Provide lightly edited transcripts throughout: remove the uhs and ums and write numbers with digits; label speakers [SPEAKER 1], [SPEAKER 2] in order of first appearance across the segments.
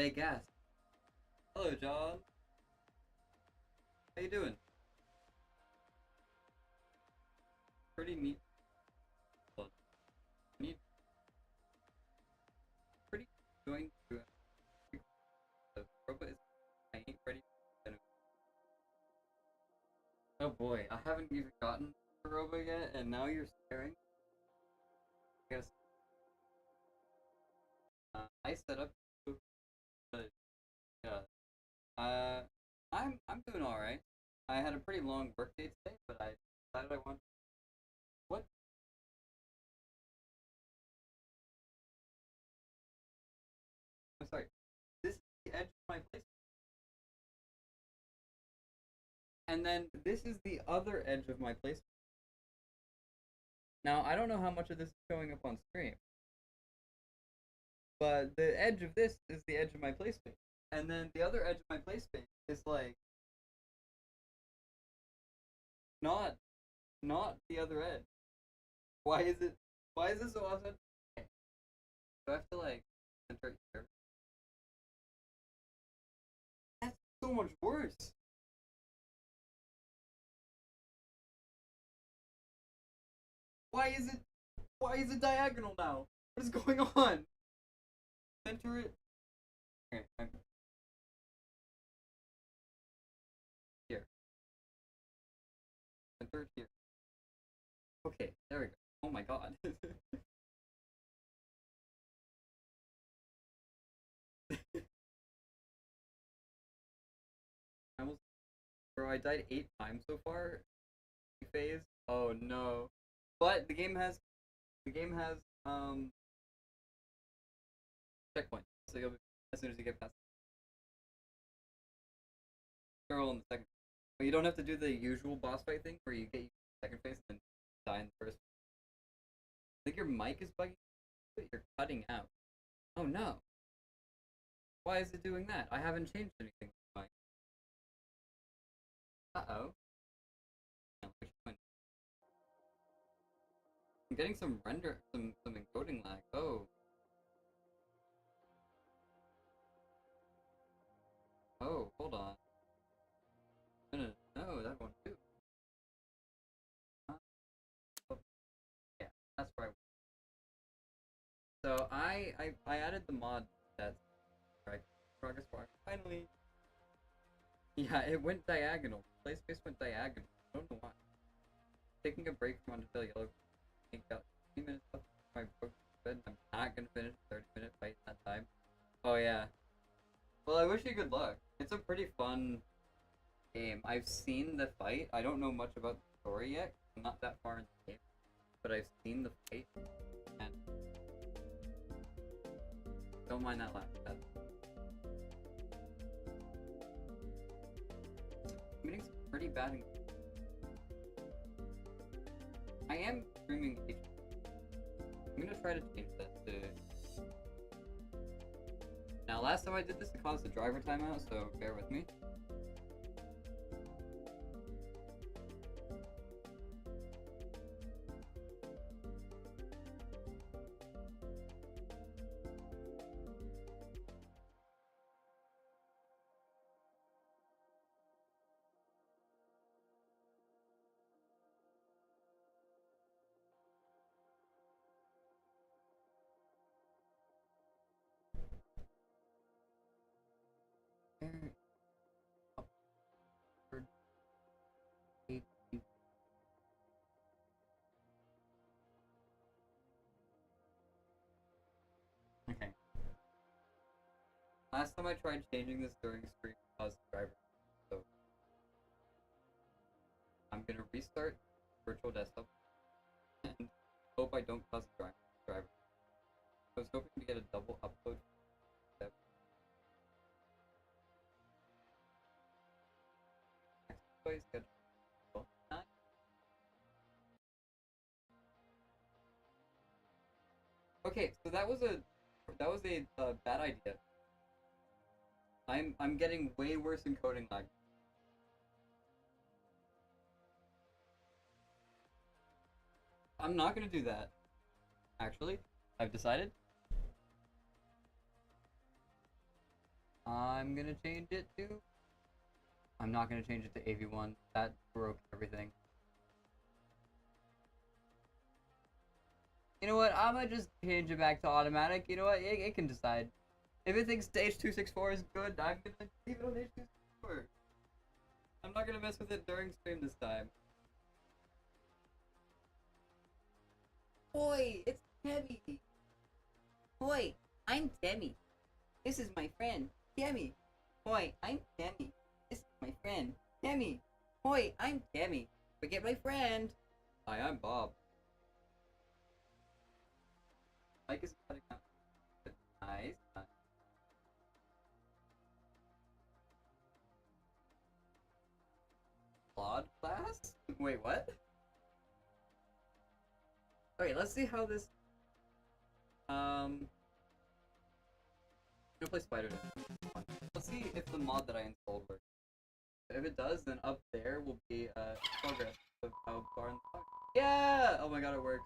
[SPEAKER 1] Holiday guest. Hello, John. How you doing? Pretty neat. Well, neat. Pretty going to the robot is. I ain't ready. Oh boy, I haven't even gotten the robot yet, and now you're staring. I guess I set up, but yeah. I'm doing all right. I had a pretty long work day today, but I decided I want. What? I'm sorry. This is the edge of my place, and then this is the other edge of my place. Now I don't know how much of this is showing up on stream, but the edge of this is the edge of my play space, and then the other edge of my play space is like not not the other edge. Why is it? Why is this so often? Okay. Do I have to like center it here? That's so much worse. Why is it? Why is it diagonal now? What is going on? Center it. Okay, here. Center it here. Okay, there we go. Oh my god. I almost, bro, I died 8 times so far. Phase. Oh no. But the game has checkpoint. So you'll be as soon as you get past the girl in the second. But you don't have to do the usual boss fight thing where you get second phase and then die in the first. I think your mic is bugging, but you're cutting out. Oh no. Why is it doing that? I haven't changed anything. Uh-oh. I'm getting some some encoding lag. Oh. Oh, hold on. No, that one too. Oh, yeah, that's right. So I added the mod that's right progress bar. Finally. Yeah, it went diagonal. Play space went diagonal. I don't know why. Taking a break from Undertale Yellow. I think got 3 minutes left my book bed. I'm not gonna finish a 30-minute fight in that time. Oh yeah. Well, I wish you good luck. It's a pretty fun game. I've seen the fight. I don't know much about the story yet. I'm not that far in the game, but I've seen the fight, and don't mind that laugh. I'm getting some pretty bad. I am streaming. I'm gonna try to change that to. Now, last time I did this, it caused the driver timeout, so bear with me. Okay. Last time I tried changing this during stream, caused the driver, so I'm gonna restart virtual desktop and hope I don't cause the driver. I was hoping to get a double upload. Okay, so that was a bad idea. I'm getting way worse encoding lag. I'm not gonna do that. Actually, I've decided. I'm gonna change it to... I'm not gonna change it to AV1. That broke everything. You know what? I'm gonna just change it back to automatic. You know what? It can decide. If it thinks H264 is good, I'm gonna leave it on H264. I'm not gonna mess with it during stream this time. Oi, it's Demi. Oi, I'm Demi. This is my friend, Demi. Oi, I'm Demi. This is my friend, Demi. Oi, I'm Demi. Forget my friend. Hi, I'm Bob. Mike is cutting out. Nice. Claude class? Wait, what? Okay, let's see how this. I'm gonna play Spider. Let's see if the mod that I installed works. If it does, then up there will be progress of how far in the. Yeah! Oh my god, it works.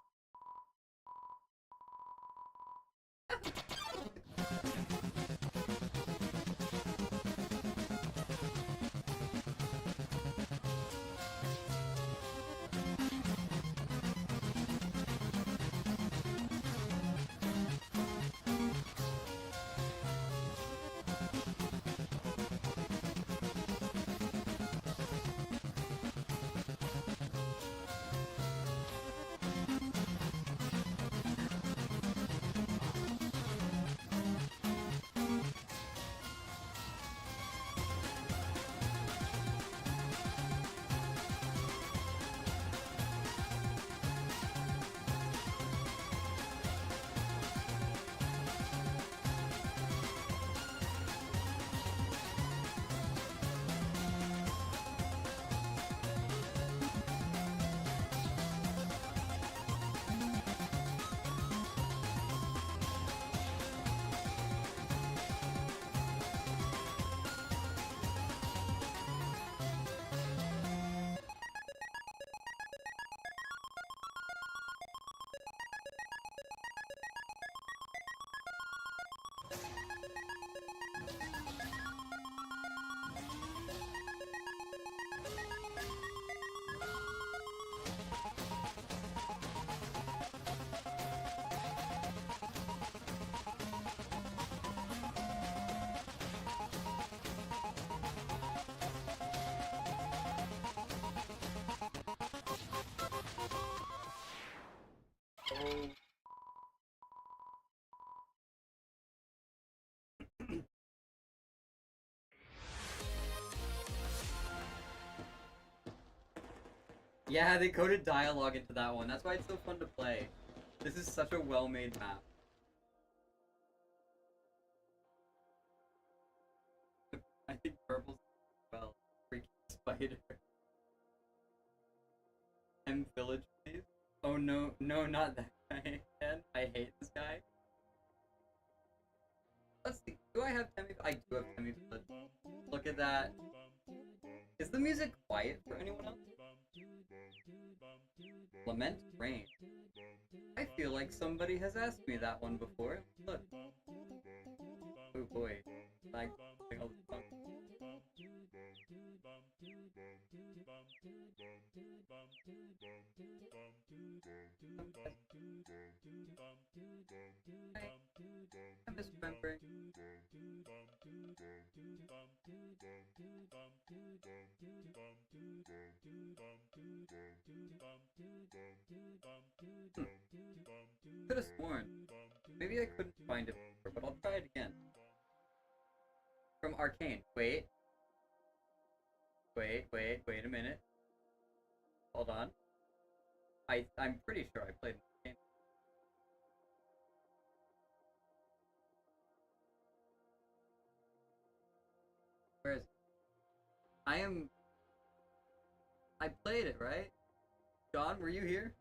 [SPEAKER 1] Yeah, they coded dialogue into that one. That's why it's so fun to play. This is such a well-made map. I think purple's well. Freaking spider. M village, please. Oh no, no, not that guy again. I hate this guy. Let's see. Do I have Temmie? I do have Temmie Village. Look at that. Is the music quiet for anyone else? Lament Rain. I feel like somebody has asked me that one before. Look. Oh boy. Like, all the songs. I'm misremembering. Could have sworn. Maybe I couldn't find it before, but I'll try it again. From Arcane. Wait. Wait a minute. Hold on. I'm pretty sure I played Arcane. Where is it? I played it, right? John, were you here?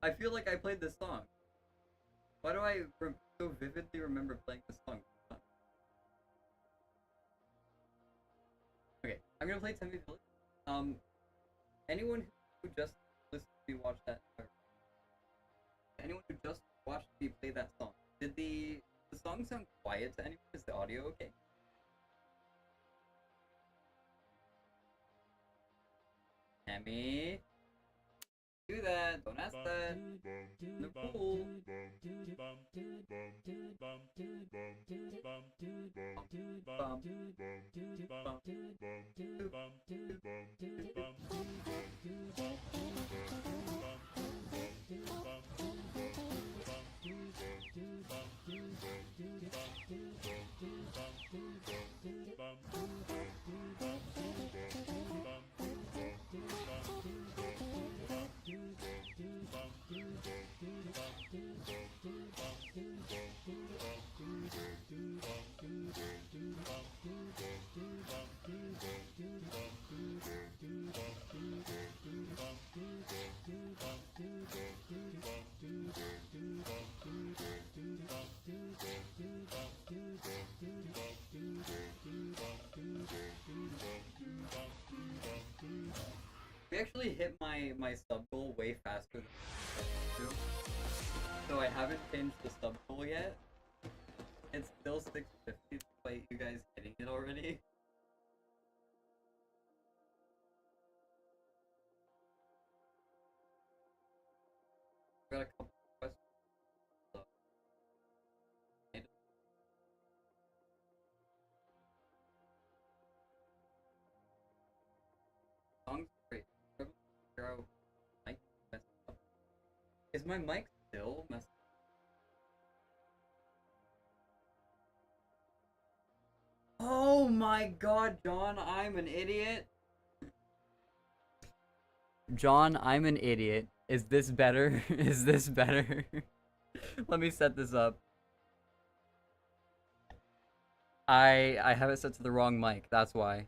[SPEAKER 1] I feel like I played this song. Why do I so vividly remember playing this song? Okay, I'm gonna play Temmie Village. Anyone who just listened to me watch that, or anyone who just watched me play that song, did the song songs sound quiet to anyone? Is the audio okay? Emmy, do that. Don't ask that. In the pool. We actually hit my sub goal way faster than we to. So I haven't changed the sub goal yet. It's still 650 despite you guys hitting it already. Got a couple questions. Songs great. Figure out mic messed up. Is my mic still messed up? Oh my god, John, I'm an idiot. John, I'm an idiot. Is this better? Is this better? Let me set this up. I have it set to the wrong mic, that's why.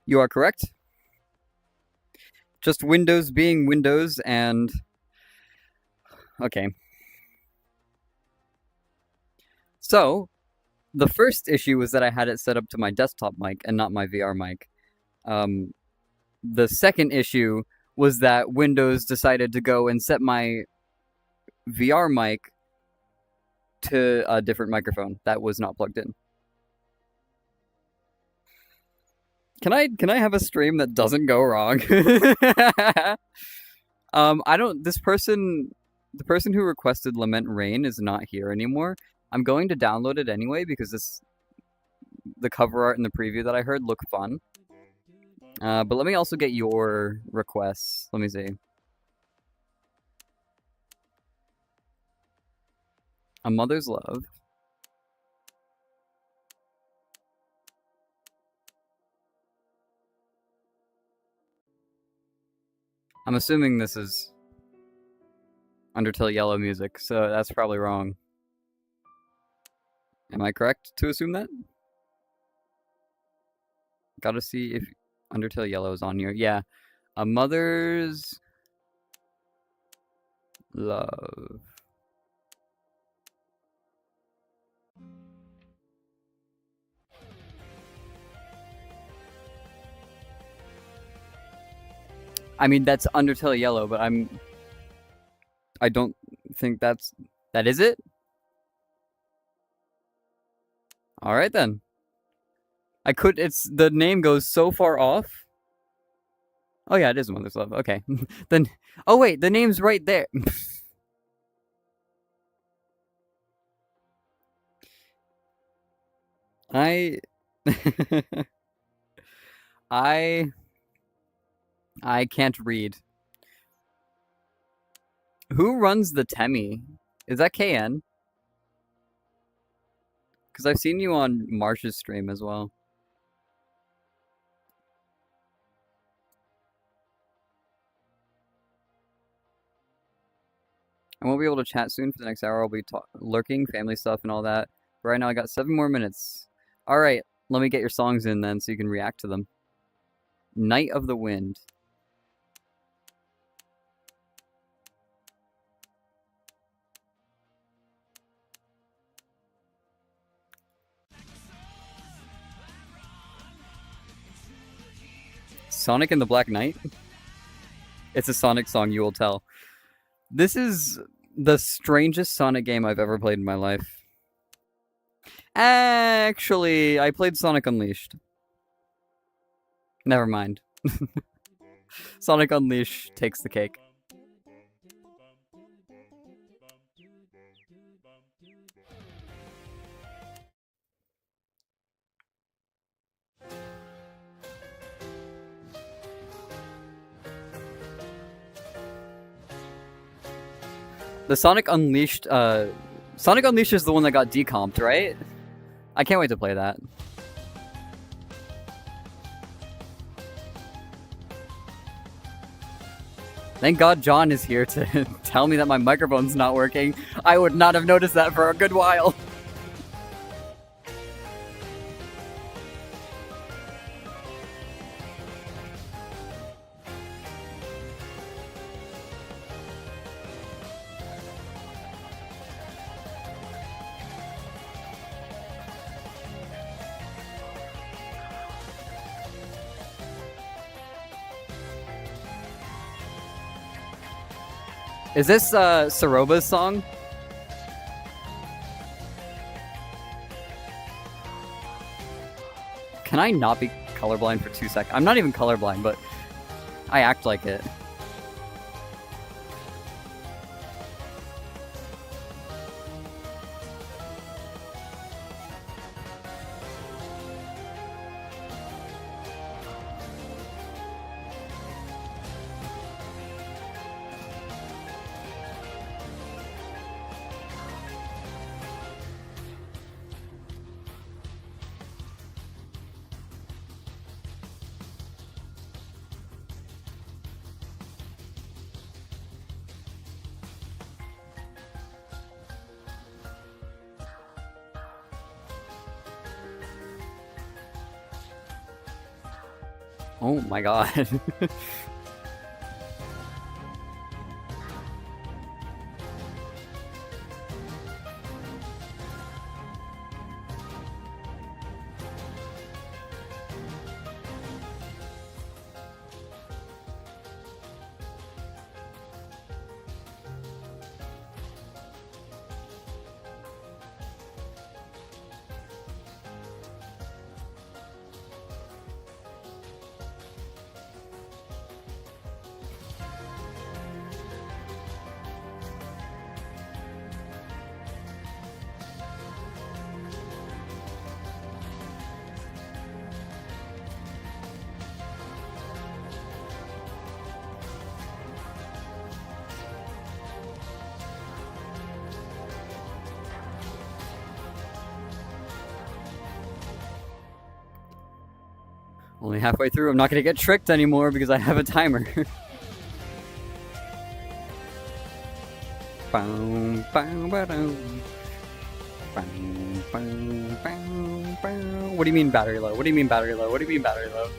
[SPEAKER 1] You are correct. Just Windows being Windows and... Okay. So, the first issue was that I had it set up to my desktop mic and not my VR mic. The second issue was that Windows decided to go and set my VR mic to a different microphone that was not plugged in. Can I have a stream that doesn't go wrong? This person
[SPEAKER 2] the person who requested Lament Rain is not here anymore. I'm going to download it anyway because the cover art and the preview that I heard look fun. But let me also get your requests. Let me see. A Mother's Love. I'm assuming this is Undertale Yellow music, so that's probably wrong. Am I correct to assume that? Gotta see if Undertale Yellow is on here. Yeah. A Mother's Love. I mean, that's Undertale Yellow, but I don't think that is it? Alright then. The name goes so far off. Oh yeah, it is Mother's Love. Okay. Then, oh wait, the name's right there. I can't read. Who runs the Temmie? Is that KN? Because I've seen you on Marsh's stream as well. I won't be able to chat soon for the next hour. I'll be lurking, family stuff, and all that. But right now, I got 7 more minutes. All right, let me get your songs in then so you can react to them. Night of the Wind. Sonic and the Black Knight? It's a Sonic song, you will tell. This is the strangest Sonic game I've ever played in my life. Actually, I played Sonic Unleashed. Never mind. Sonic Unleashed takes the cake. The Sonic Unleashed, Sonic Unleashed is the one that got decomped, right? I can't wait to play that. Thank God John is here to tell me that my microphone's not working. I would not have noticed that for a good while. Is this Saroba's song? Can I not be colorblind for 2 seconds? I'm not even colorblind, but I act like it. Oh my god. Only halfway through, I'm not gonna get tricked anymore because I have a timer. What do you mean battery low? What do you mean battery low? What do you mean battery low?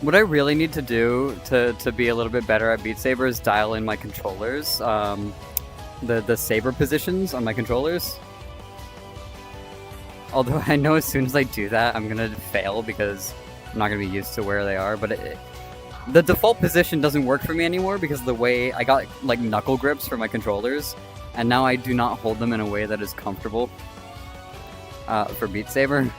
[SPEAKER 2] What I really need to do to be a little bit better at Beatsaber is dial in my controllers, the saber positions on my controllers. Although I know as soon as I do that, I'm gonna fail because I'm not gonna be used to where they are. But the default position doesn't work for me anymore because of the way I got like knuckle grips for my controllers, and now I do not hold them in a way that is comfortable for Beatsaber.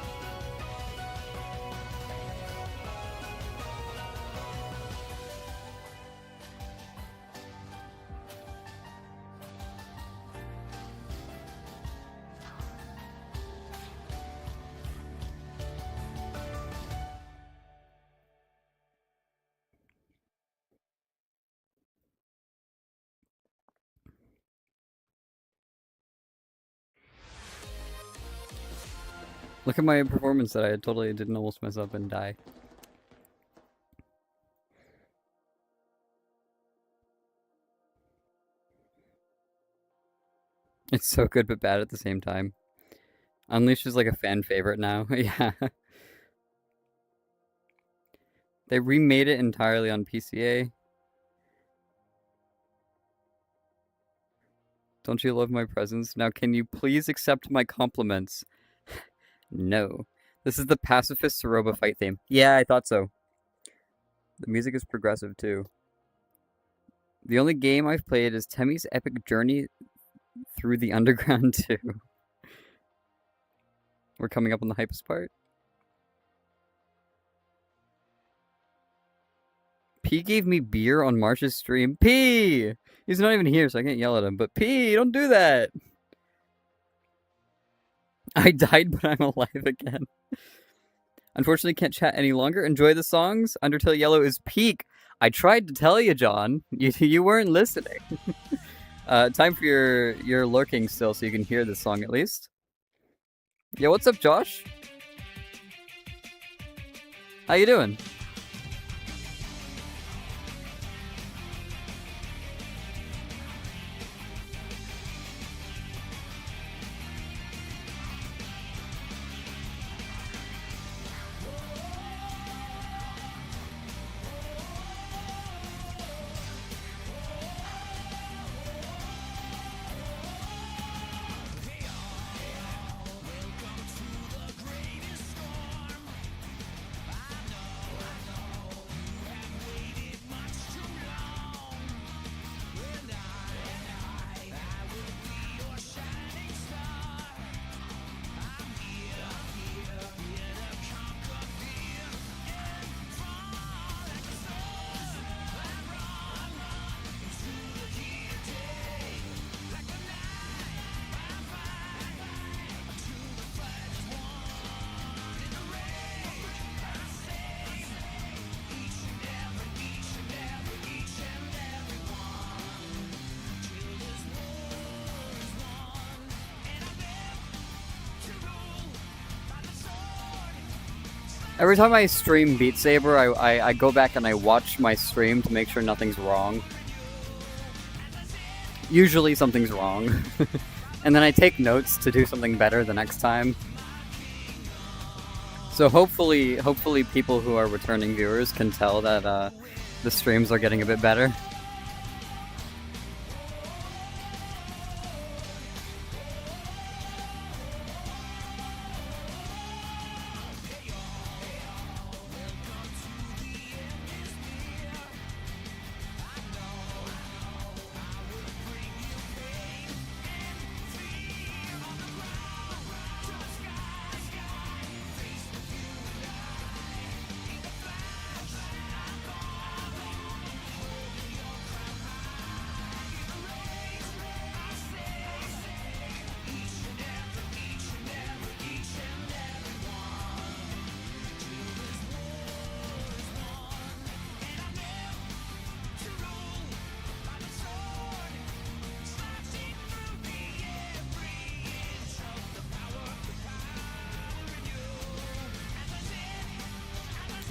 [SPEAKER 2] Look at my performance that I totally didn't almost mess up and die. It's so good but bad at the same time. Unleash is like a fan favorite now. Yeah. They remade it entirely on PCA. Don't you love my presence? Now can you please accept my compliments? No. This is the pacifist Soroba fight theme. Yeah, I thought so. The music is progressive too. The only game I've played is Temmie's epic journey through the underground too. We're coming up on the hypest part. P gave me beer on Marsh's stream. P! He's not even here, so I can't yell at him. But P, don't do that! I died, but I'm alive again. Unfortunately, can't chat any longer. Enjoy the songs. Undertale Yellow is peak. I tried to tell you, John. You weren't listening. Time for your lurking still, so you can hear this song at least. Yeah, what's up, Josh? How you doing? Every time I stream Beatsaber, I go back and I watch my stream to make sure nothing's wrong. Usually something's wrong. And then I take notes to do something better the next time. So hopefully people who are returning viewers can tell that the streams are getting a bit better.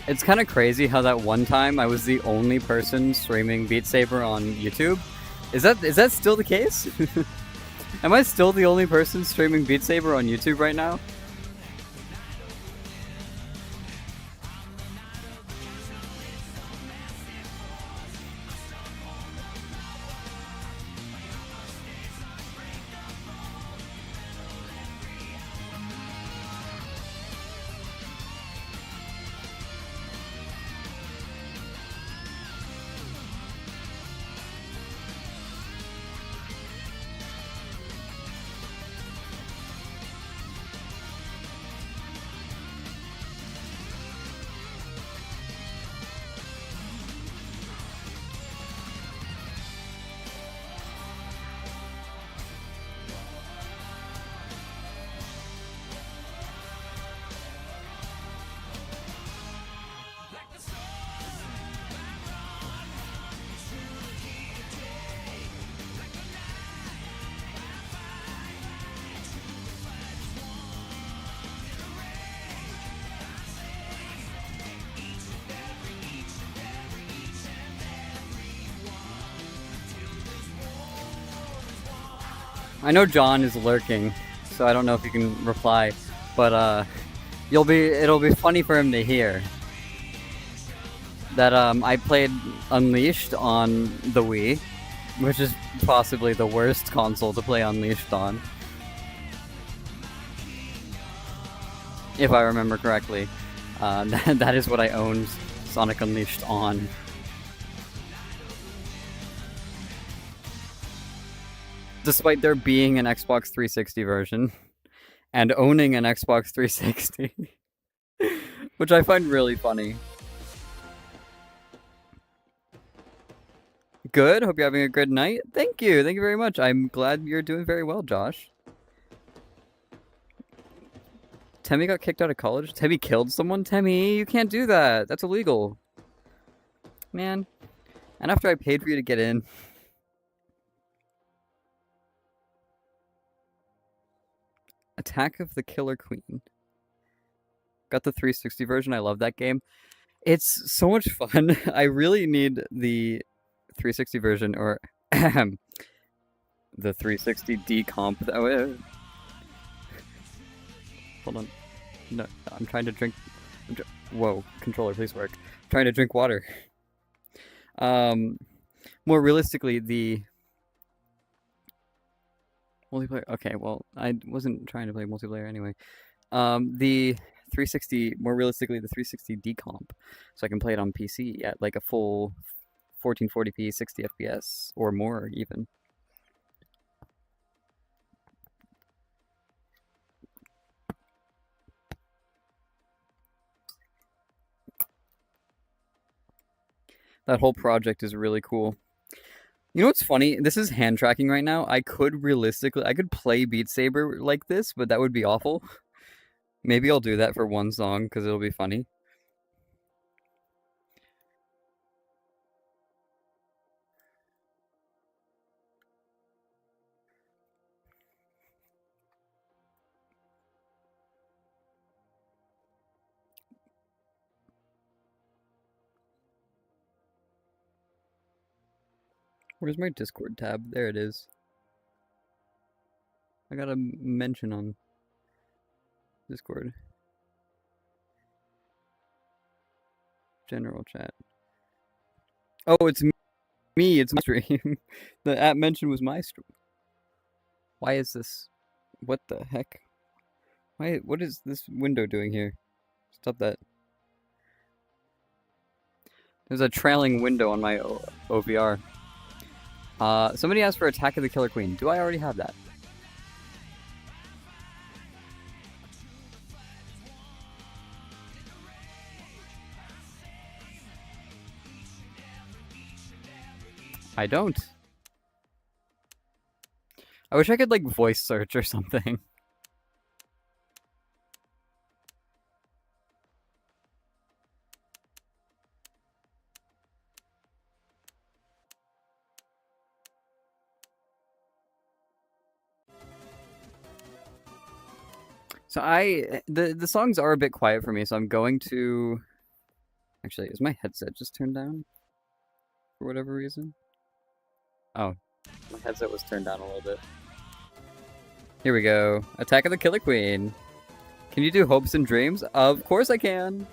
[SPEAKER 2] It's kind of crazy how that one time I was the only person streaming Beatsaber on YouTube. Is that still the case? Am I still the only person streaming Beatsaber on YouTube right now? I know John is lurking, so I don't know if you can reply, but it'll be funny for him to hear that I played Unleashed on the Wii, which is possibly the worst console to play Unleashed on, if I remember correctly. That is what I owned Sonic Unleashed on. Despite there being an Xbox 360 version, and owning an Xbox 360, which I find really funny. Good, hope you're having a good night. Thank you very much. I'm glad you're doing very well, Josh. Temmie got kicked out of college? Temmie killed someone? Temmie, you can't do that. That's illegal. Man. And after I paid for you to get in. Attack of the Killer Queen. Got the 360 version. I love that game. It's so much fun. I really need the 360 version, or the 360 decomp. Hold on. No, I'm trying to drink. Whoa, controller, please work. I'm trying to drink water. More realistically, the multiplayer. Okay, well, I wasn't trying to play multiplayer anyway. The 360, more realistically, the 360 decomp, so I can play it on PC at like a full 1440p, 60 FPS, or more even. That whole project is really cool. You know what's funny? This is hand tracking right now. I could play Beatsaber like this, but that would be awful. Maybe I'll do that for one song, because it'll be funny. Where's my Discord tab? There it is. I got a mention on Discord. General chat. Oh, it's me. It's my stream. The app mention was my stream. Why is this? What the heck? Why? What is this window doing here? Stop that. There's a trailing window on my OVR. Somebody asked for Attack of the Killer Queen. Do I already have that? I don't. I wish I could, like, voice search or something. So the songs are a bit quiet for me, so I'm going to Actually, is my headset just turned down? For whatever reason? Oh, my headset was turned down a little bit. Here we go. Attack of the Killer Queen. Can you do Hopes and Dreams? Of course I can.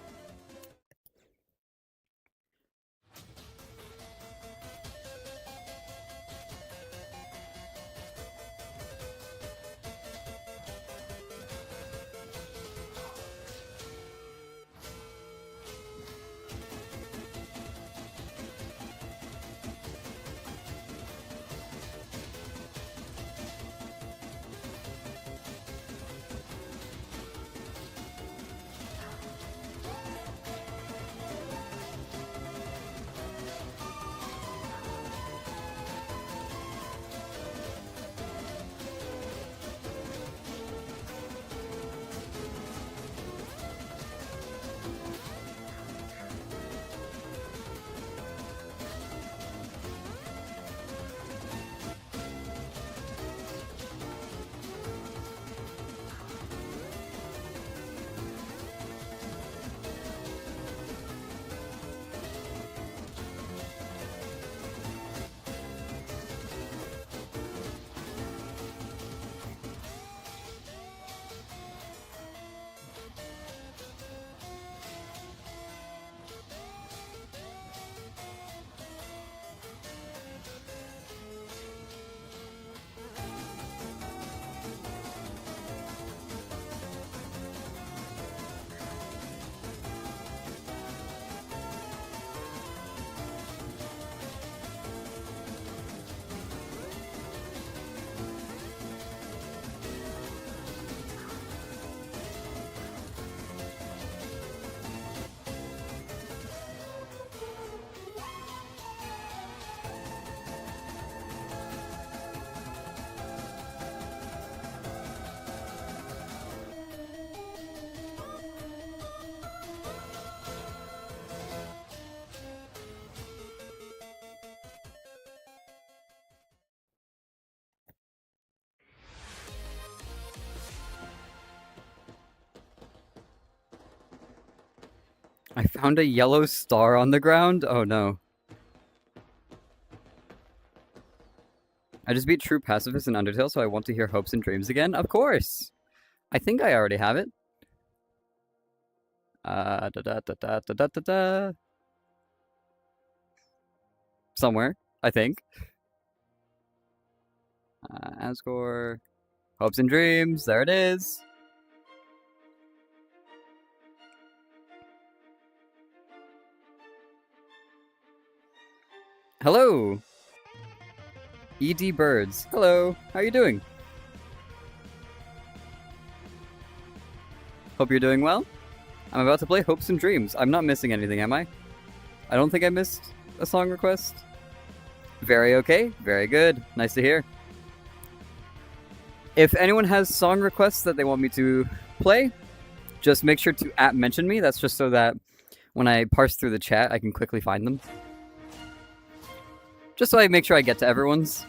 [SPEAKER 2] I found a yellow star on the ground? Oh no. I just beat True Pacifist in Undertale, so I want to hear Hopes and Dreams again? Of course! I think I already have it. Da da da da da da da da. Somewhere, I think. Asgore. Hopes and Dreams, there it is! Hello! ED Birds. Hello, how are you doing? Hope you're doing well. I'm about to play Hopes and Dreams. I'm not missing anything, am I? I don't think I missed a song request. Very okay, very good. Nice to hear. If anyone has song requests that they want me to play, just make sure to @mention me. That's just so that when I parse through the chat, I can quickly find them. Just so I make sure I get to everyone's.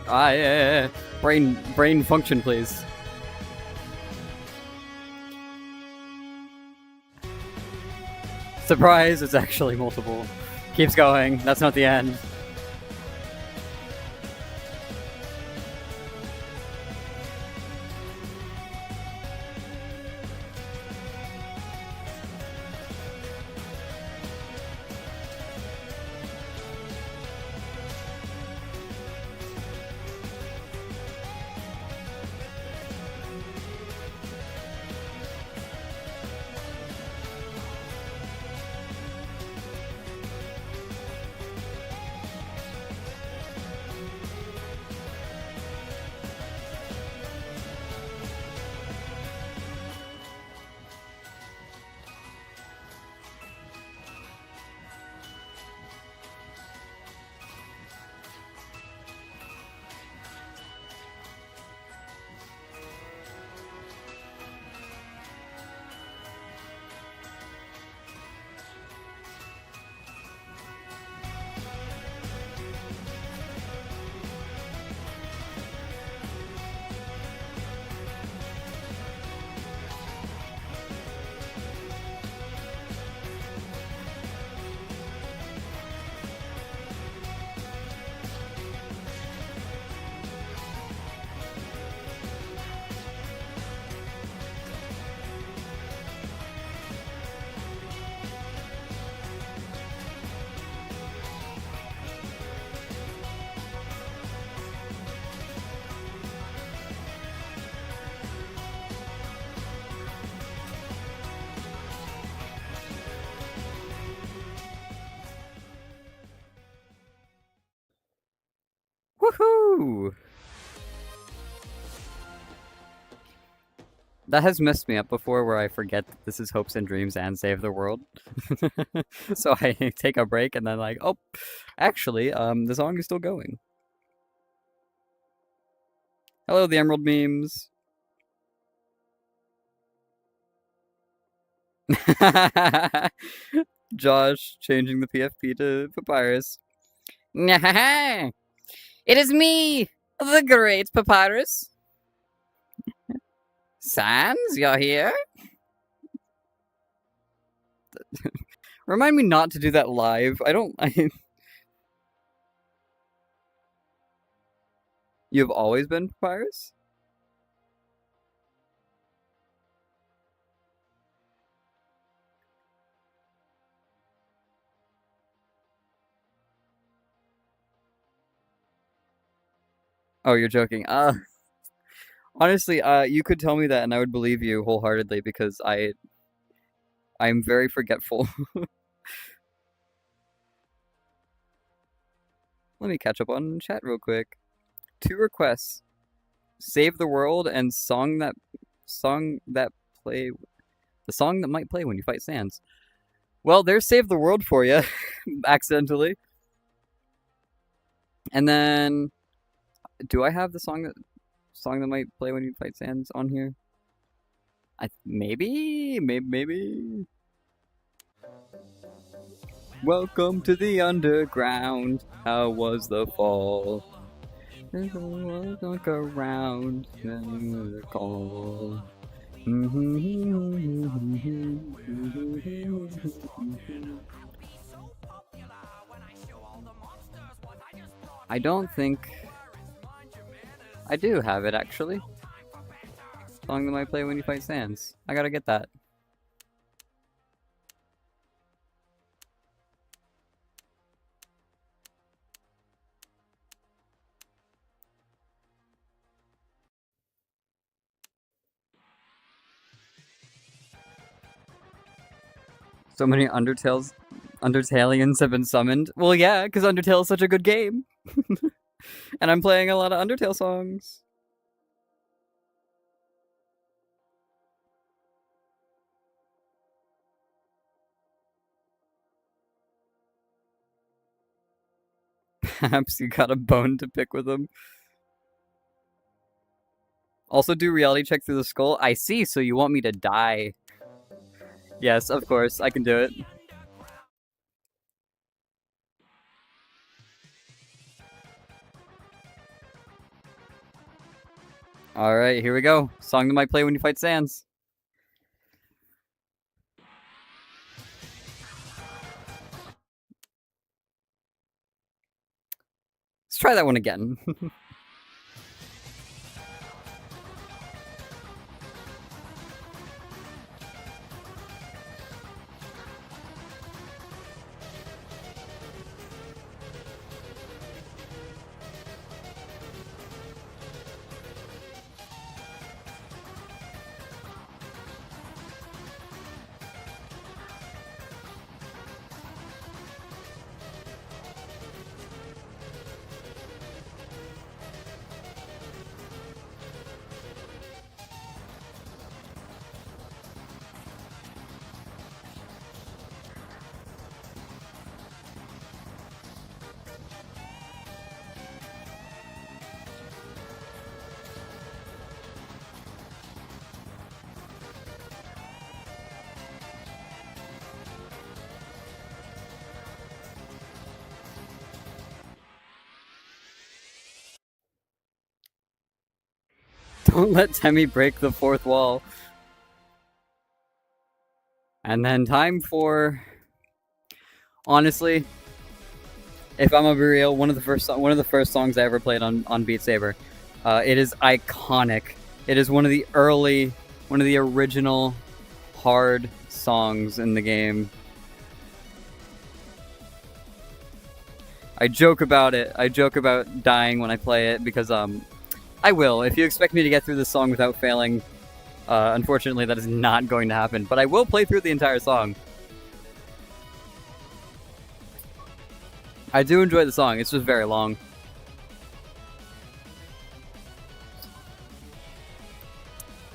[SPEAKER 2] Yeah. Brain function, please. Surprise! It's actually multiple. Keeps going. That's not the end. Woohoo! That has messed me up before where I forget that this is Hopes and Dreams and Save the World. So I take a break and then like, oh, actually, the song is still going. Hello, the Emerald memes. Josh changing the PFP to Papyrus. It is me, the great Papyrus. Sans, you're here? Remind me not to do that live. You've always been Papyrus? Oh, you're joking. Honestly, you could tell me that and I would believe you wholeheartedly because I'm very forgetful. Let me catch up on chat real quick. 2 requests. Save the World and the song that might play when you fight Sans. Well, there's Save the World for you, accidentally. And then, do I have the song that might play when you fight Sans on here? Maybe. Welcome to the underground. How was the fall? Look around and the call. I don't think I do have it actually. Song that might play when you fight Sans. I gotta get that. So many Undertalians have been summoned. Well, yeah, because Undertale is such a good game. And I'm playing a lot of Undertale songs. Perhaps you got a bone to pick with him. Also do reality check through the skull. I see, so you want me to die. Yes, of course, I can do it. Alright, here we go. Song that might play when you fight Sans. Let's try that one again. Don't let Temmie break the fourth wall. And then time for... Honestly, if I'm gonna be real, one of the first songs I ever played on Beatsaber. It is iconic. It is one of the original hard songs in the game. I joke about it. I joke about dying when I play it because I will. If you expect me to get through this song without failing, unfortunately that is not going to happen. But I will play through the entire song. I do enjoy the song. It's just very long.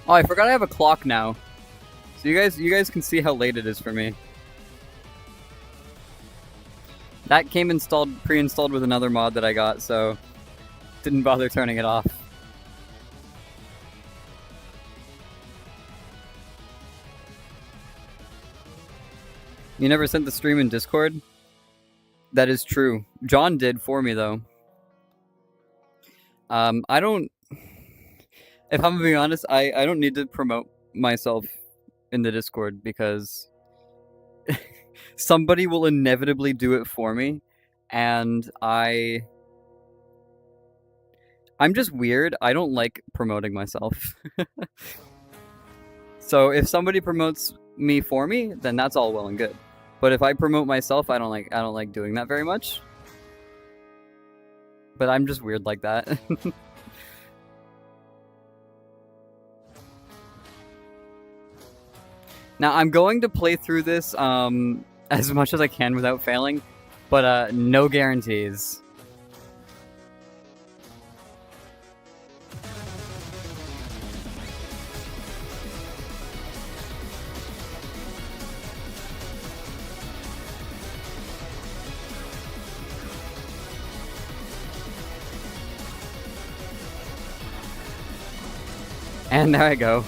[SPEAKER 2] Oh, I forgot I have a clock now. So you guys can see how late it is for me. That came pre-installed with another mod that I got, so didn't bother turning it off. You never sent the stream in Discord? That is true. John did for me, though. I don't... If I'm being honest, I don't need to promote myself in the Discord because somebody will inevitably do it for me, and I'm just weird. I don't like promoting myself. So if somebody promotes me for me, then that's all well and good. But if I promote myself, I don't like doing that very much. But I'm just weird like that. Now I'm going to play through this as much as I can without failing, but no guarantees. And there I go.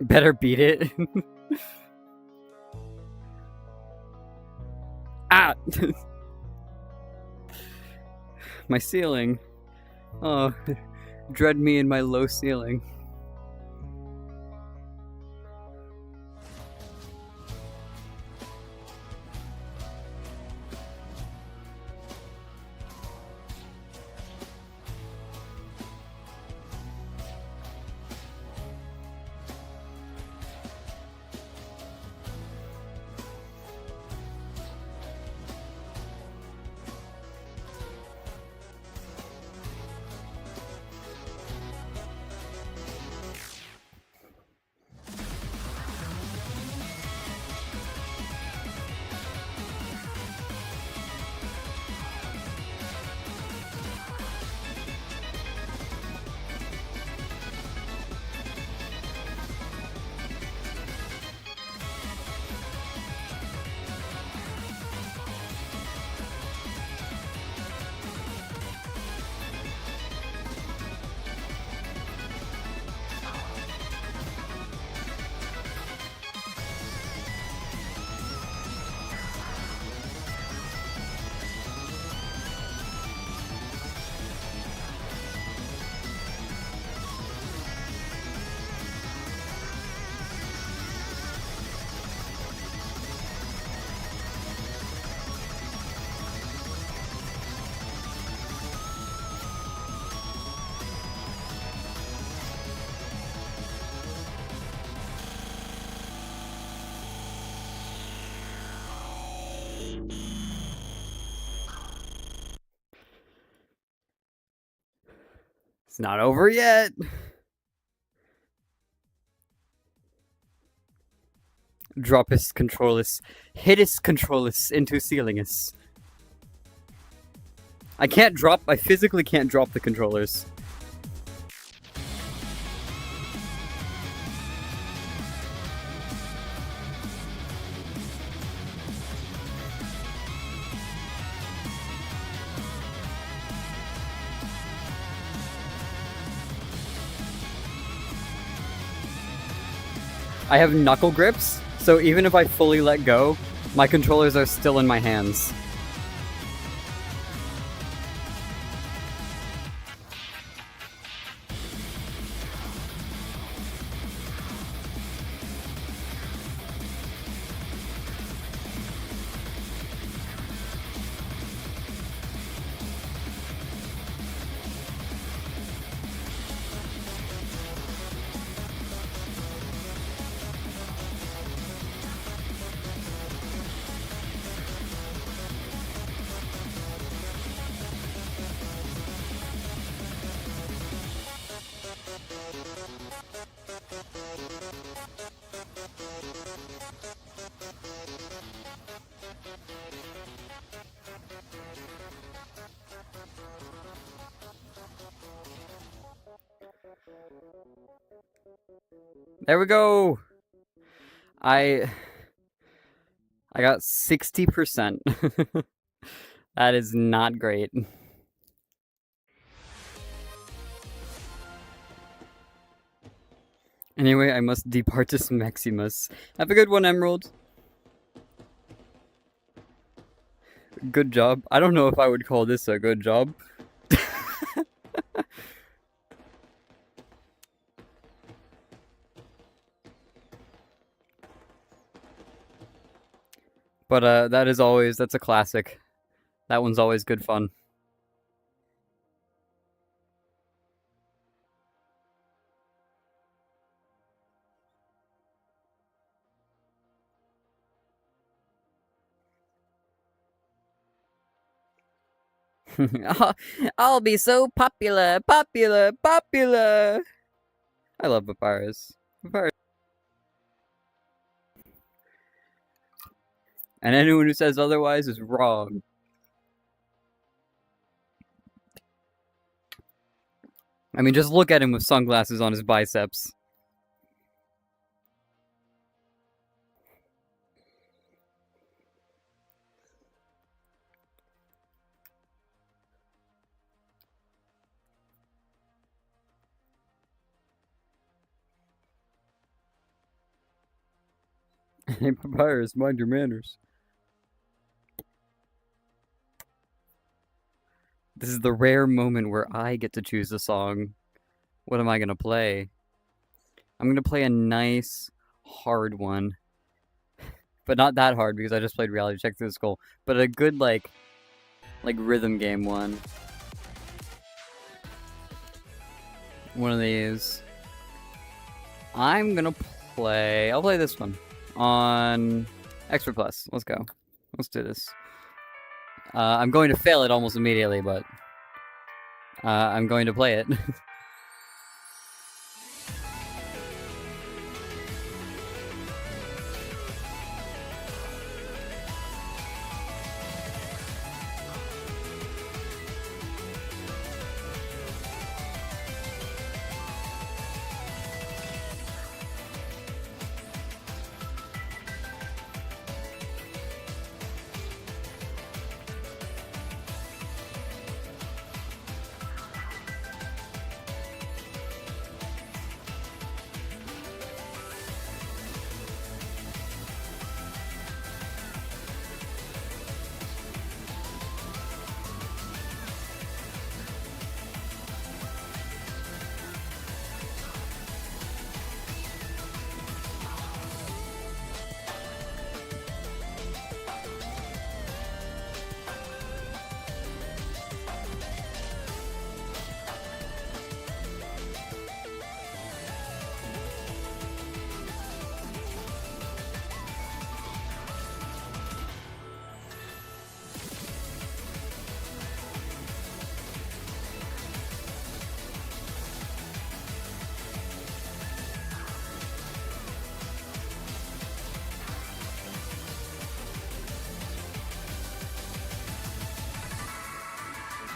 [SPEAKER 2] Better beat it. Ah! My ceiling. Oh, dread me in my low ceiling. It's not over yet. Drop his controllers. Hit his controllers into ceilingus. I physically can't drop the controllers. I have knuckle grips, so even if I fully let go, my controllers are still in my hands. There we go. I got 60%. That is not great. Anyway, I must departus Maximus. Have a good one, Emerald. Good job. I don't know if I would call this a good job. But that's a classic. That one's always good fun. I'll be so popular. I love Papyrus. And anyone who says otherwise is wrong. I mean, just look at him with sunglasses on his biceps. Hey, Papyrus, mind your manners. This is the rare moment where I get to choose a song. What am I gonna play? I'm gonna play a nice, hard one. But not that hard, because I just played Reality Check Through the Skull. But a good, like rhythm game one. One of these. I'll play this one. On Extra Plus. Let's go. Let's do this. I'm going to fail it almost immediately, but I'm going to play it.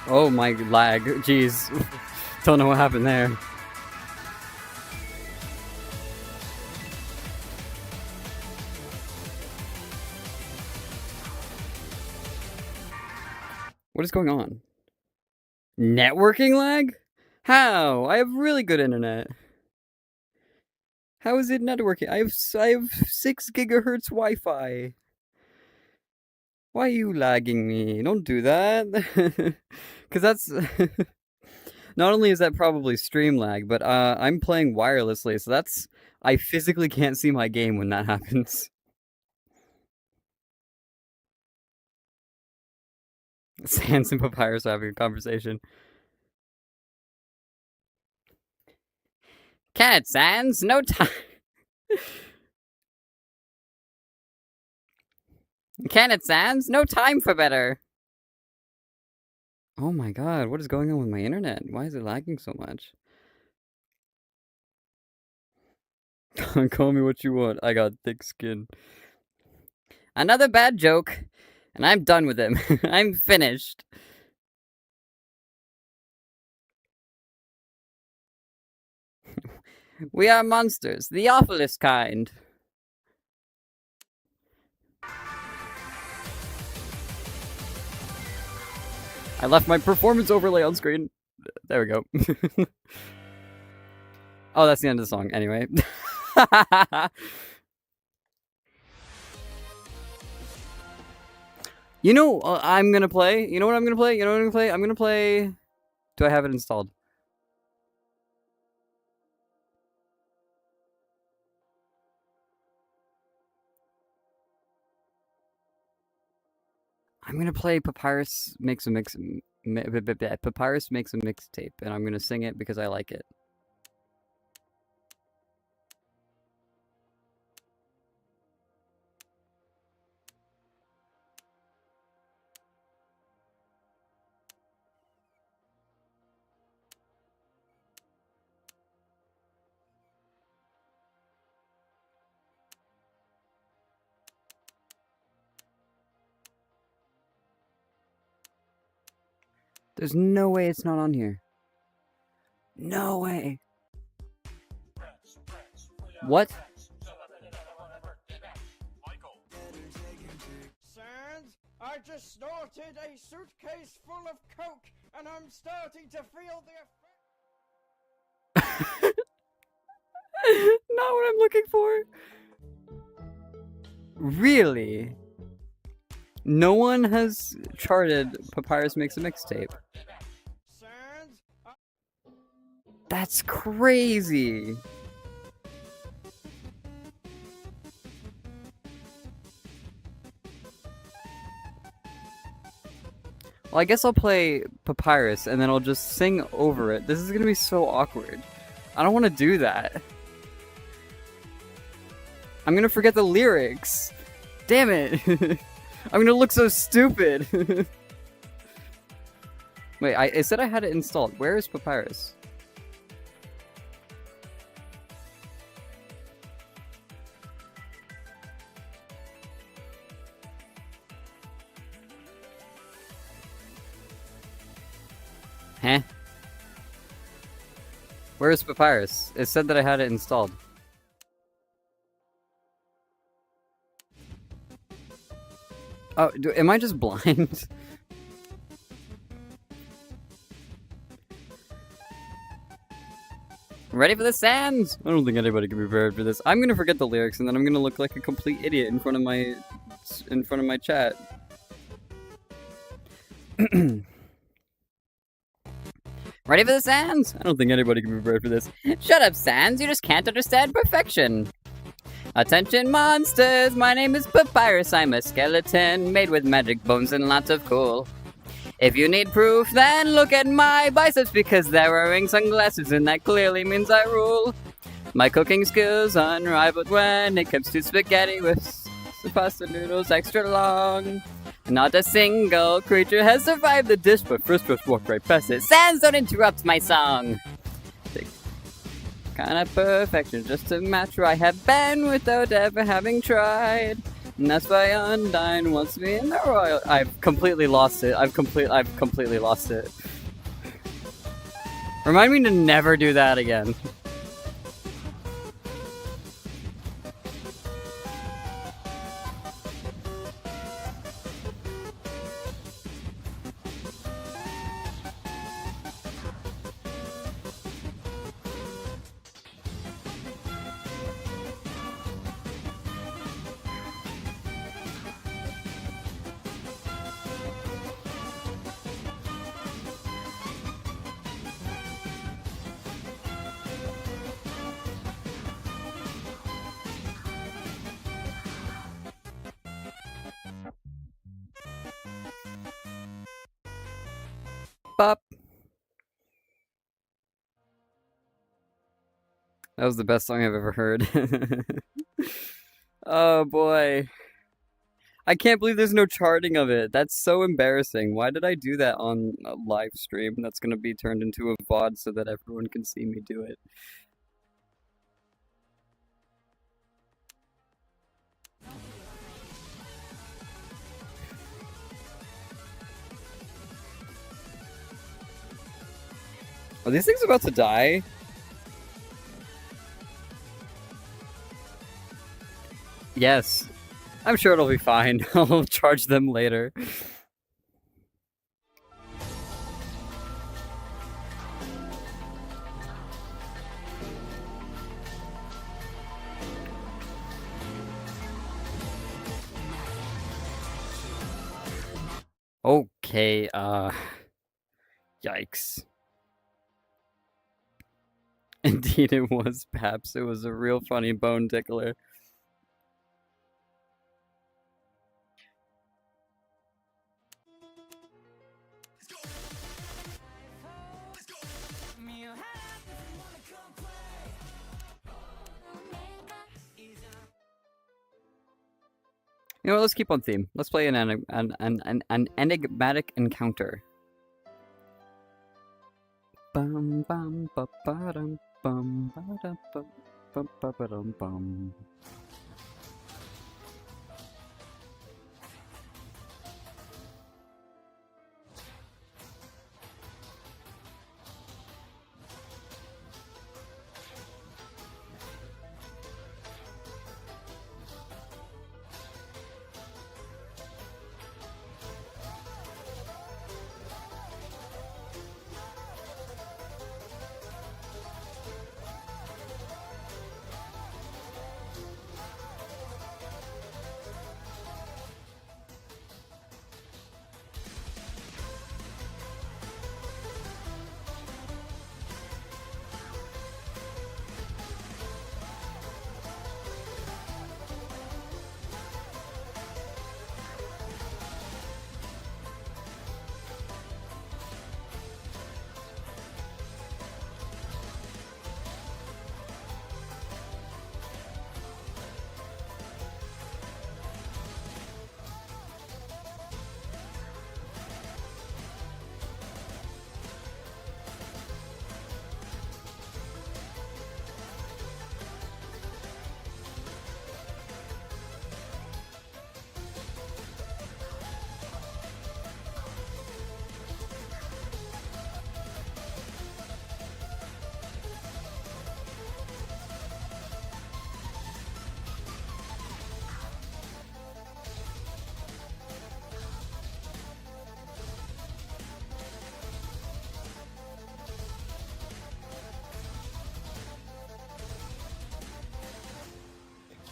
[SPEAKER 2] Oh my lag. Jeez. Don't know what happened there. What is going on? Networking lag? How? I have really good internet. How is it networking? I have 6 gigahertz Wi-Fi. Why are you lagging me? Don't do that. Because that's... Not only is that probably stream lag, but I'm playing wirelessly, so that's... I physically can't see my game when that happens. Sans and Papyrus are having a conversation. Can it, Sans? No time. Can it, Sans? No time for better. Oh my god, what is going on with my internet? Why is it lagging so much? Call me what you want. I got thick skin. Another bad joke, and I'm done with him. I'm finished. We are monsters, the awfulest kind. I left my performance overlay on screen. There we go. Oh, that's the end of the song. Anyway. You know, I'm gonna play. You know what I'm gonna play? You know what I'm gonna play? I'm gonna play... Do I have it installed? I'm gonna play Papyrus Makes a Mixtape, and I'm gonna sing it because I like it. There's no way it's not on here. No way. What?
[SPEAKER 3] Sans, I just snorted a suitcase full of coke, and I'm starting to feel the effect.
[SPEAKER 2] Not what I'm looking for. Really? No one has charted Papyrus Makes a Mixtape.
[SPEAKER 3] Sans,
[SPEAKER 2] That's crazy. Well, I guess I'll play Papyrus and then I'll just sing over it. This is gonna be so awkward. I don't want to do that. I'm gonna forget the lyrics. Damn it. I'm gonna look so stupid. Wait, it said I had it installed. Where is Papyrus? Huh? Where is Papyrus? It said that I had it installed. Oh, am I just blind? Ready for the sands? I don't think anybody can be prepared for this. I'm gonna forget the lyrics, and then I'm gonna look like a complete idiot in front of my chat. Ready for the sands? I don't think anybody can be prepared for this. Shut up, Sans. You just can't understand perfection. Attention monsters, my name is Papyrus, I'm a skeleton made with magic bones and lots of cool. If you need proof, then look at my biceps because they're wearing sunglasses and that clearly means I rule. My cooking skills unrivaled when it comes to spaghetti with pasta noodles extra long. Not a single creature has survived the dish, but first walk right past it. Sans, don't interrupt my song! Kind of perfection just to match where I have been without ever having tried. And that's why Undyne wants to be in the royal. I've completely lost it. I've completely lost it. Remind me to never do that again. Bop. That was the best song I've ever heard. Oh boy. I can't believe there's no charting of it. That's so embarrassing. Why did I do that on a live stream that's gonna be turned into a VOD so that everyone can see me do it? Are these things about to die? Yes. I'm sure it'll be fine. I'll charge them later. Okay, yikes. Indeed it was, Paps. It was a real funny bone tickler. You know what, let's keep on theme. Let's play an enigmatic encounter. Bum bum ba ba dum bum ba da bum ba ba dum bum.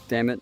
[SPEAKER 2] Damn it.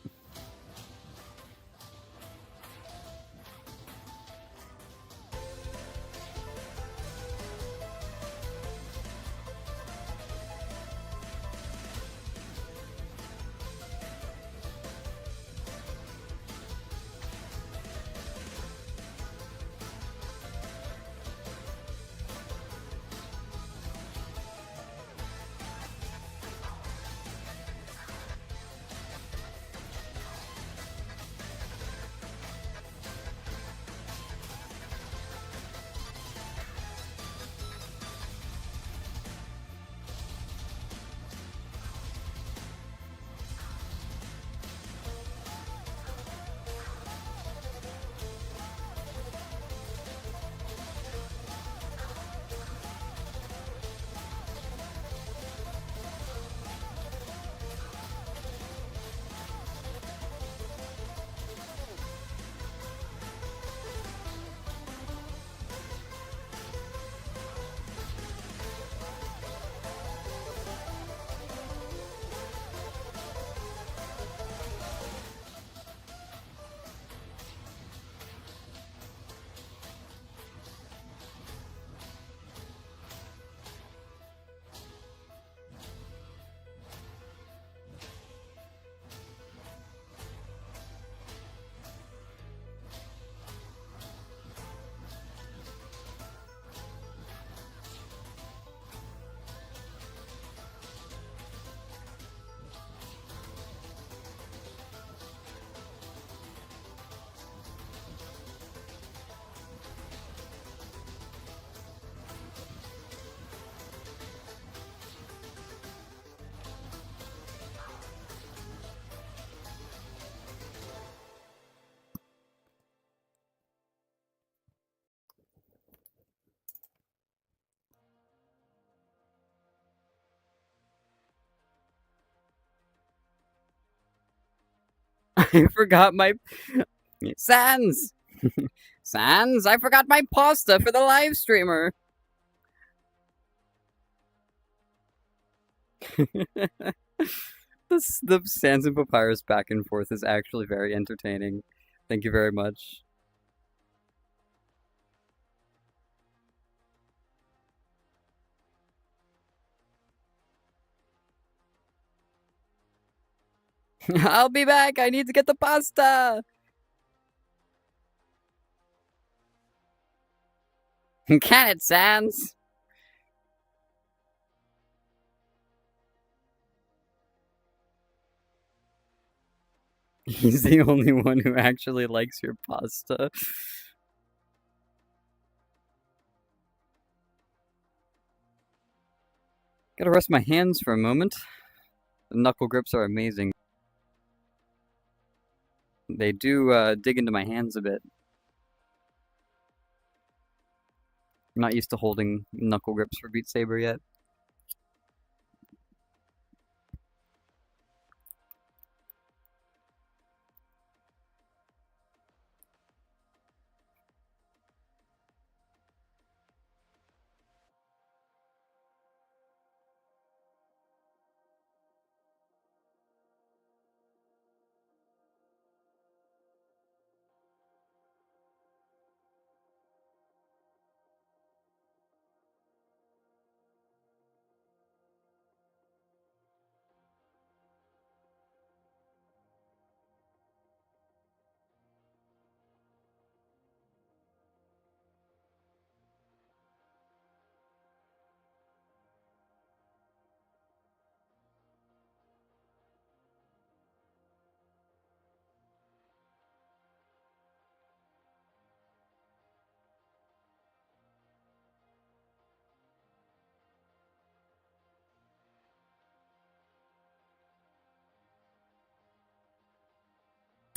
[SPEAKER 2] I forgot my... Sans! Sans, I forgot my pasta for the live streamer! The Sans and Papyrus back and forth is actually very entertaining. Thank you very much. I'll be back! I need to get the pasta! Can it, Sans? He's the only one who actually likes your pasta. Gotta rest my hands for a moment. The knuckle grips are amazing. They do dig into my hands a bit. I'm not used to holding knuckle grips for Beatsaber yet.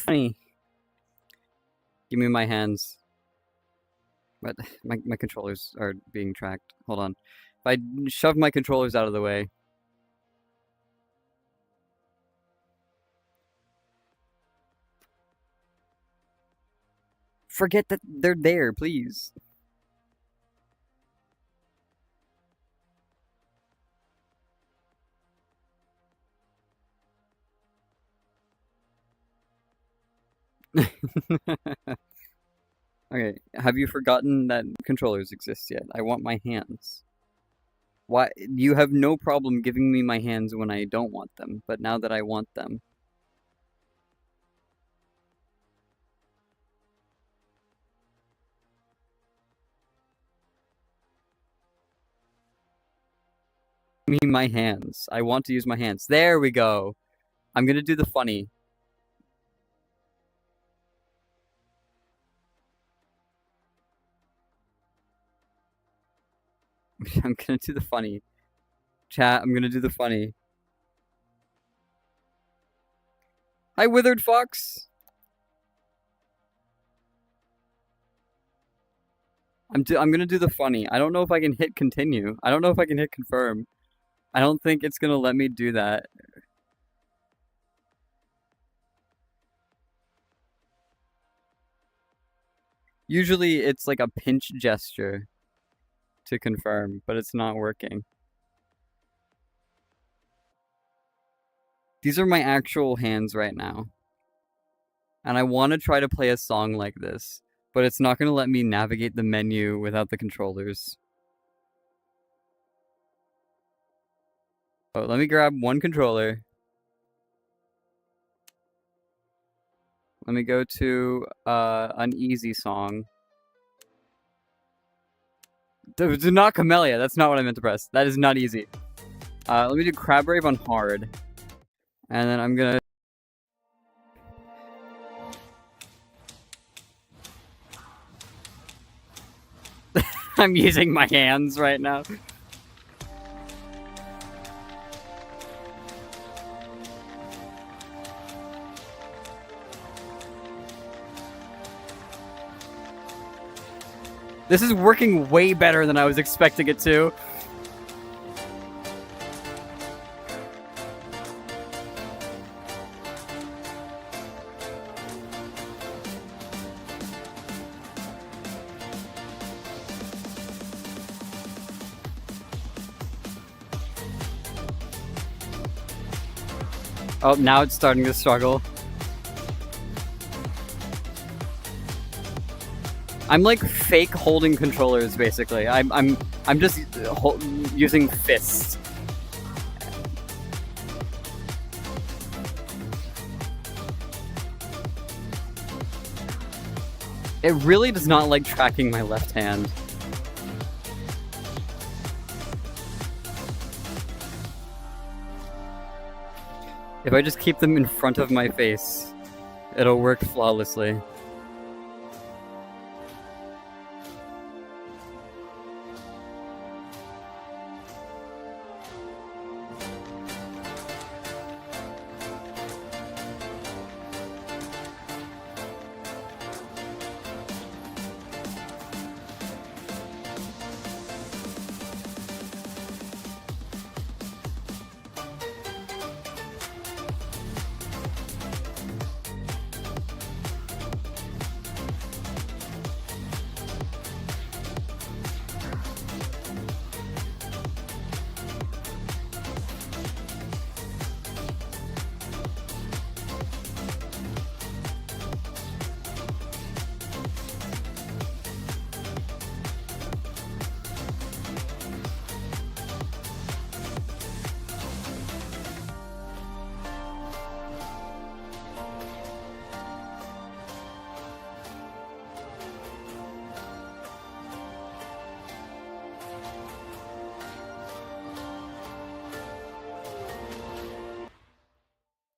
[SPEAKER 2] Funny. Give me my hands. But my controllers are being tracked. Hold on. If I shove my controllers out of the way. Forget that they're there, please. Okay, have you forgotten that controllers exist yet? I want my hands. Why? You have no problem giving me my hands when I don't want them, but now that I want them. Give me my hands. I want to use my hands. There we go. I'm gonna do the funny. I'm gonna do the funny. Chat, I'm gonna do the funny. Hi, Withered Fox! I'm gonna do the funny. I don't know if I can hit continue. I don't know if I can hit confirm. I don't think it's gonna let me do that. Usually it's like a pinch gesture to confirm, but it's not working. These are my actual hands right now. And I want to try to play a song like this, but it's not going to let me navigate the menu without the controllers. Oh, let me grab one controller. Let me go to an easy song. Do not Camellia. That's not what I meant to press. That is not easy. Let me do Crab Rave on hard. And then I'm gonna... I'm using my hands right now. This is working way better than I was expecting it to. Oh, now it's starting to struggle. I'm like fake holding controllers, basically. I'm just using fists. It really does not like tracking my left hand. If I just keep them in front of my face, it'll work flawlessly.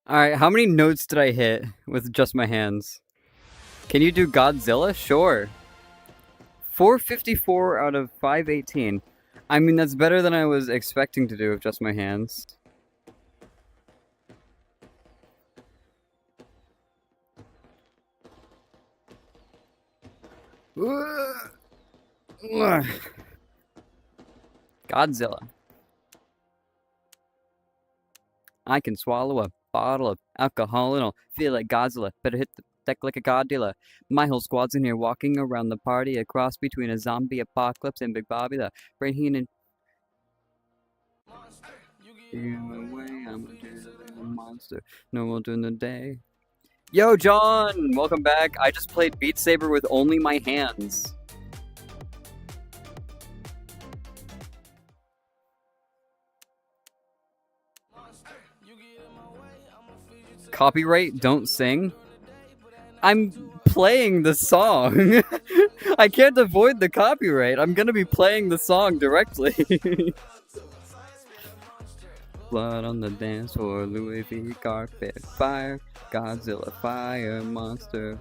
[SPEAKER 2] Alright, how many notes did I hit with just my hands? Can you do Godzilla? Sure. 454 out of 518. I mean, that's better than I was expecting to do with just my hands. Godzilla. I can swallow a bottle of alcohol and I'll feel like Godzilla. Better hit the deck like a god dealer. My whole squad's in here walking around the party, a cross between a zombie apocalypse and Big Bobby the Brain Heenan. I'm a monster. No more during the day. Yo, John! Welcome back. I just played Beatsaber with only my hands. Copyright, don't sing. I'm playing the song. I can't avoid the copyright. I'm gonna be playing the song directly. Blood on the dance floor, Louis V. Carpet Fire, Godzilla Fire Monster.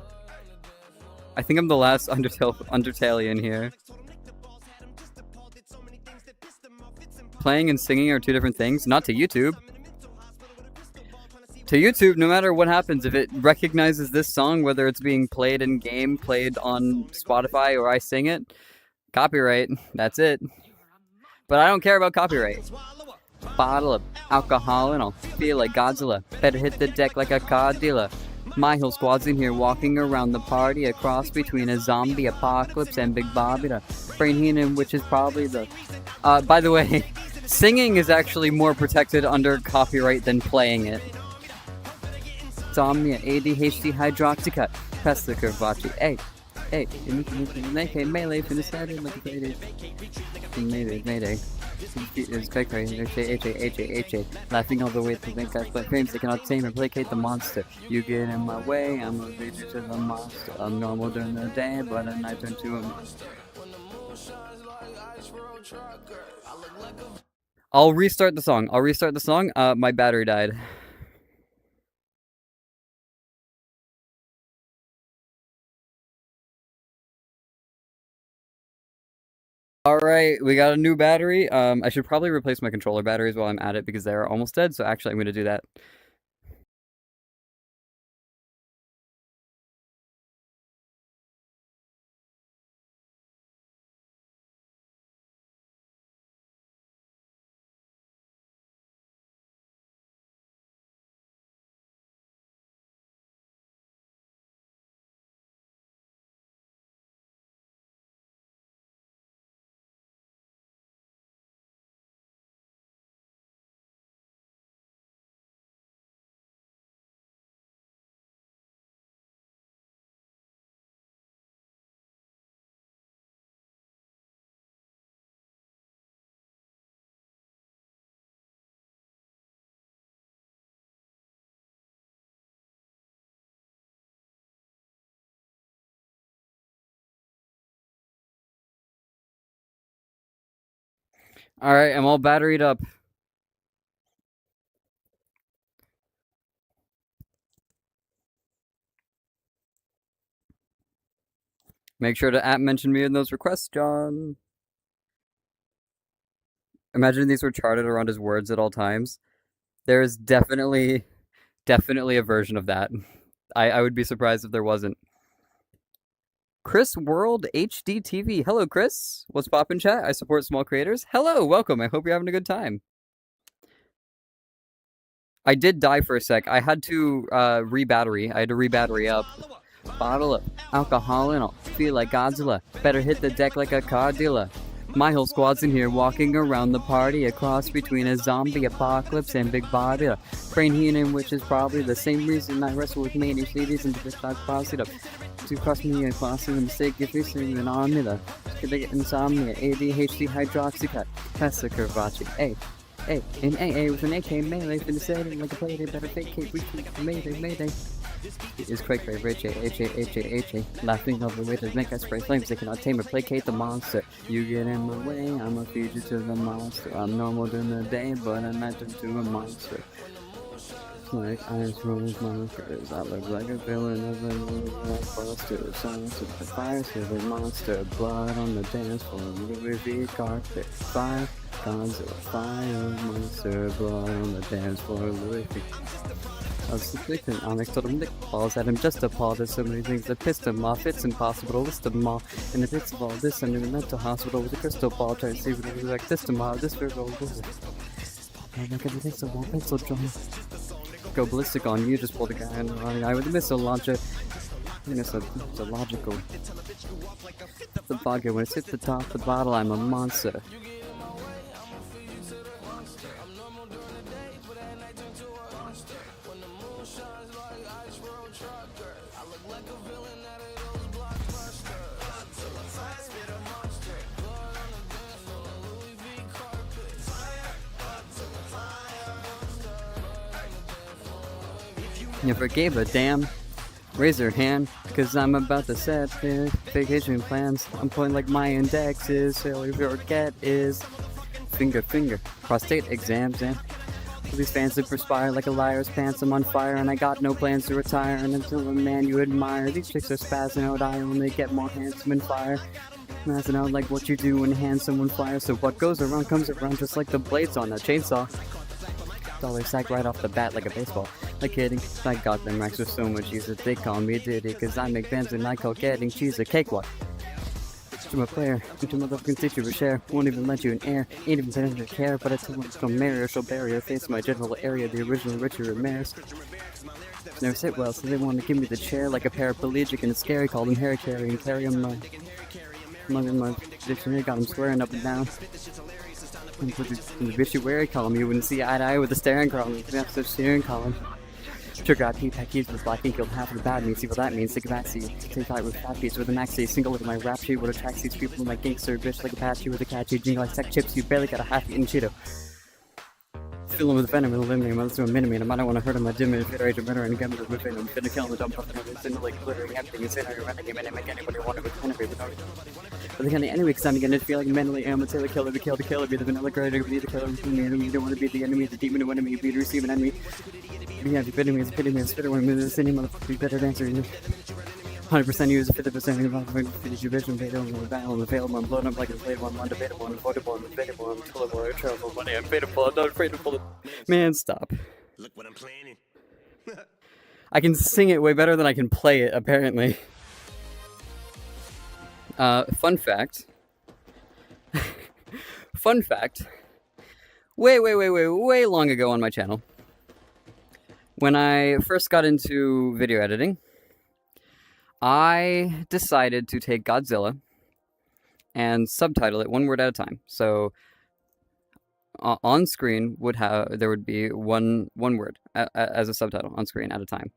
[SPEAKER 2] I think I'm the last Undertalian here. Playing and singing are two different things, not to YouTube. To YouTube, no matter what happens, if it recognizes this song, whether it's being played in game, played on Spotify, or I sing it, copyright, that's it. But I don't care about copyright. Bottle of alcohol and I'll feel like Godzilla. Better hit the deck like a card dealer. My whole squad's in here walking around the party, a cross between a zombie apocalypse and Big Bobby the Brain Heenan, which is probably the... by the way, singing is actually more protected under copyright than playing it. Insomnia, ADHD, hydroxycut, press the curvace, hey, melee, finish that in like a mayday. It's fake right, H-A, laughing all the way to think I split frames, they cannot tame or placate the monster. You get in my way, I'm a creature to the monster. I'm normal during the day, but at night turn to a monster. I'll restart the song, my battery died. Alright, we got a new battery. I should probably replace my controller batteries while I'm at it because they're almost dead, so actually I'm going to do that. Alright, I'm all batteried up. Make sure to mention me in those requests, John. Imagine these were charted around his words at all times. There is definitely a version of that. I would be surprised if there wasn't. Chris World HD TV. Hello, Chris. What's poppin', chat? I support small creators. Hello, welcome. I hope you're having a good time. I did die for a sec. I had to re-battery. I had to re-battery up. Bottle of alcohol and I'll feel like Godzilla. Better hit the deck like a car dealer. My whole squad's in here walking around the party, a cross between a zombie apocalypse and Big Body. Brain healing, which is probably the same reason I wrestle with many cities and just got crossed it up. To cross me and cross the mistake if you're singing on me, the insomnia, ADHD, hydroxycut, Tessa Curvaci, A, in AA with an AK melee, finna setting like a play, better vacate, retreat, mayday. It is quite great, H-A, laughing over witches, make us spray flames, they cannot tame or placate the monster. You get in my way, I'm a fugitive to the monster. I'm normal during the day, but I'm not just to a monster. Like ice rolls monsters, I look like a villain of a movie blockbuster. Science with the fire, silver monster, blood on the dance floor, Louis V carpet, fire, Godzilla, fire monster, blood on the dance floor, Louis V. I was thinking Onyx told him Nick balls at him just appalled. There's so many things that pissed him off. It's impossible to list them all. In the midst of all this, I'm in a mental hospital with a crystal ball trying to see what it was like this tomorrow. This very old was it. I look at the so well pencil drawing. Go ballistic on you, just pulled a guy in the eye with a missile launcher. I mean, it's a logical. The vodka, when it's hit the top of the bottle, I'm a monster. Never gave a damn. Raise your hand, cause I'm about to set vacation plans. I'm pointing like my index is, failure your get is. Finger, prostate exams, and these fans that perspire like a liar's pants. I'm on fire and I got no plans to retire. And until a man you admire, these chicks are spazzing out. I only get more handsome and fire. Spazzing out like what you do when hand someone fire. So what goes around comes around, just like the blades on a chainsaw. Dollar sack right off the bat like a baseball. Like kidding, I got them racks with so much cheese that they call me Diddy. Cause I make bands and I call getting cheese a cakewalk. To a player, to motherfucking teacher a share, won't even let you in air, ain't even sending to care, but I tell them to come marry or she'll bury her face in my general area, the original Richard Ramirez. Never sit well, so they want to give me the chair like a paraplegic and it's scary, call them hair carry and carry them my dictionary, got them swearing up and down. And put the obituary column, you wouldn't see eye to eye with the staring column, that's the steering column. Trigger out P-Pack keys with black ink, killed half of the bad meat, see what that means, take a backseat, take flight with fat piece with a maxi, single look at my rap sheet, what attracts these people in my gangster bitch like a patchy with a catchy, jingle like tech chips, you barely got a half-eaten Cheeto. Fill him with venom and eliminate him, let's do a minimate him, I don't want to hurt him, I dim it, iterate him, and get him with him, I'm finna kill him, dump off him, it's in the like literally everything, it's in our running game, and I make anybody want it with enemy, but they can't anyway, cause I'm beginning to feel like mentally I'm a tailor killer, to kill the killer, be the vanilla grader, be the killer, be the enemy, you don't want to be the enemy, the demon who enemy, be to receive an enemy. Yeah, if you pity me, it's a pity me, it's spitter when it's any motherfucker, you better answer. 100% use 50% of your vision, fatal, and battle, and the failable, I'm blown up like a inflatable, I'm undebatable, I'm avoidable, I'm debatable, I'm killable, I'm terrible, money, I'm fatal, I'm not afraid to pull it. Man, stop.
[SPEAKER 4] Look what I'm planning.
[SPEAKER 2] I can sing it way better than I can play it, apparently. Fun fact. Fun fact. Way long ago on my channel, when I first got into video editing, I decided to take Godzilla and subtitle it one word at a time. So on screen there would be one word as a subtitle on screen at a time.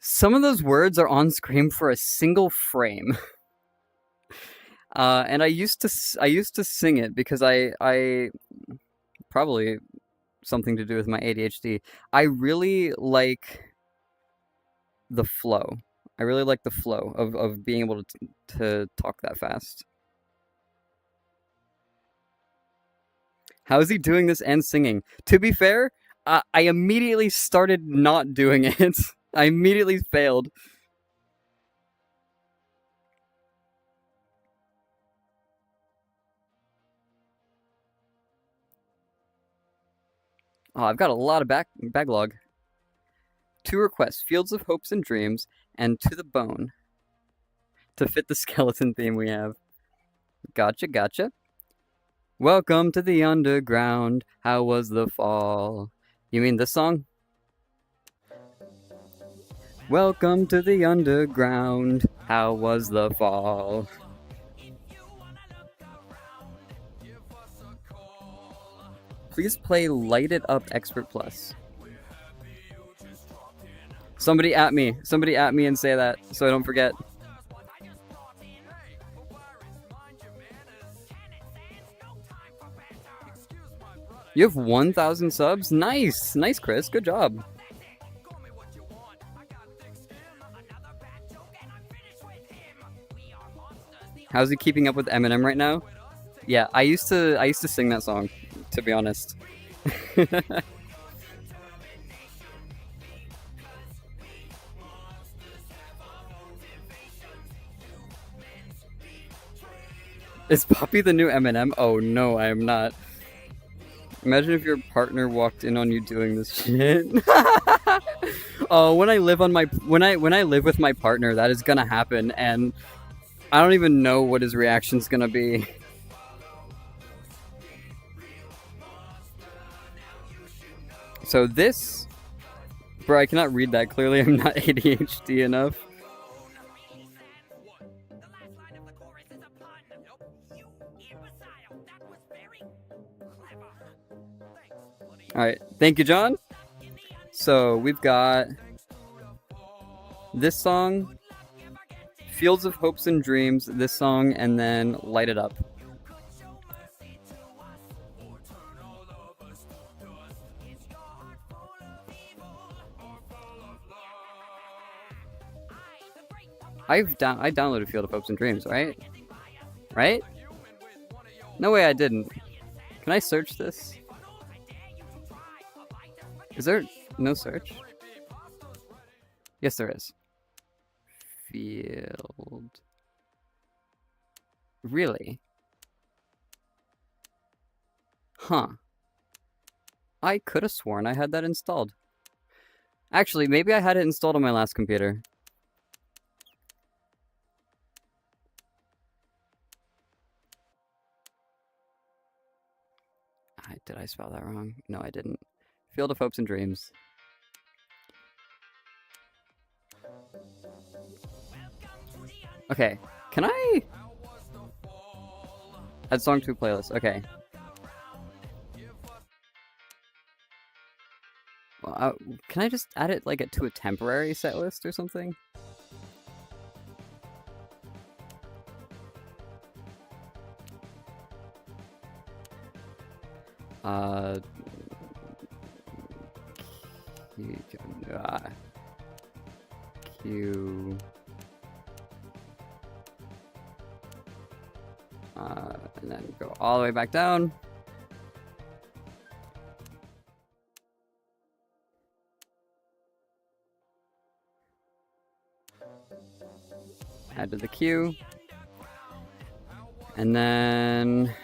[SPEAKER 2] Some of those words are on screen for a single frame. And I used to sing it because I probably something to do with my ADHD. I really like the flow. I really like the flow of being able to talk that fast. How is he doing this and singing? To be fair, I immediately started not doing it. I immediately failed. Oh, I've got a lot of backlog. 2 requests, Fields of Hopes and Dreams, and To the Bone. To fit the skeleton theme we have. Gotcha, gotcha. Welcome to the underground. How was the fall? You mean this song? Welcome to the underground. How was the fall? Please play Light It Up Expert Plus. Somebody at me and say that so I don't forget. You have 1,000 subs? Nice! Nice, Chris. Good job. How's he keeping up with Eminem right now? Yeah, I used to sing that song, to be honest. Is Poppy the new Eminem? Oh no, I am not. Imagine if your partner walked in on you doing this shit. Oh, when I live with my partner, that is gonna happen, and I don't even know what his reaction's gonna be. So this, bro, I cannot read that clearly. I'm not ADHD enough. Alright, thank you, John. So we've got this song, Fields of Hopes and Dreams, this song, and then Light It Up. I downloaded Field of Hopes and Dreams, right? Right? No way I didn't. Can I search this? Is there no search? Yes, there is. Field. Really? Huh. I could have sworn I had that installed. Actually, maybe I had it installed on my last computer. Did I spell that wrong? No, I didn't. Field of Hopes and Dreams. Okay, can I add song to playlist? Okay. Well, can I just add it like to a temporary set list or something? Q. And then go all the way back down. Add to the queue. And then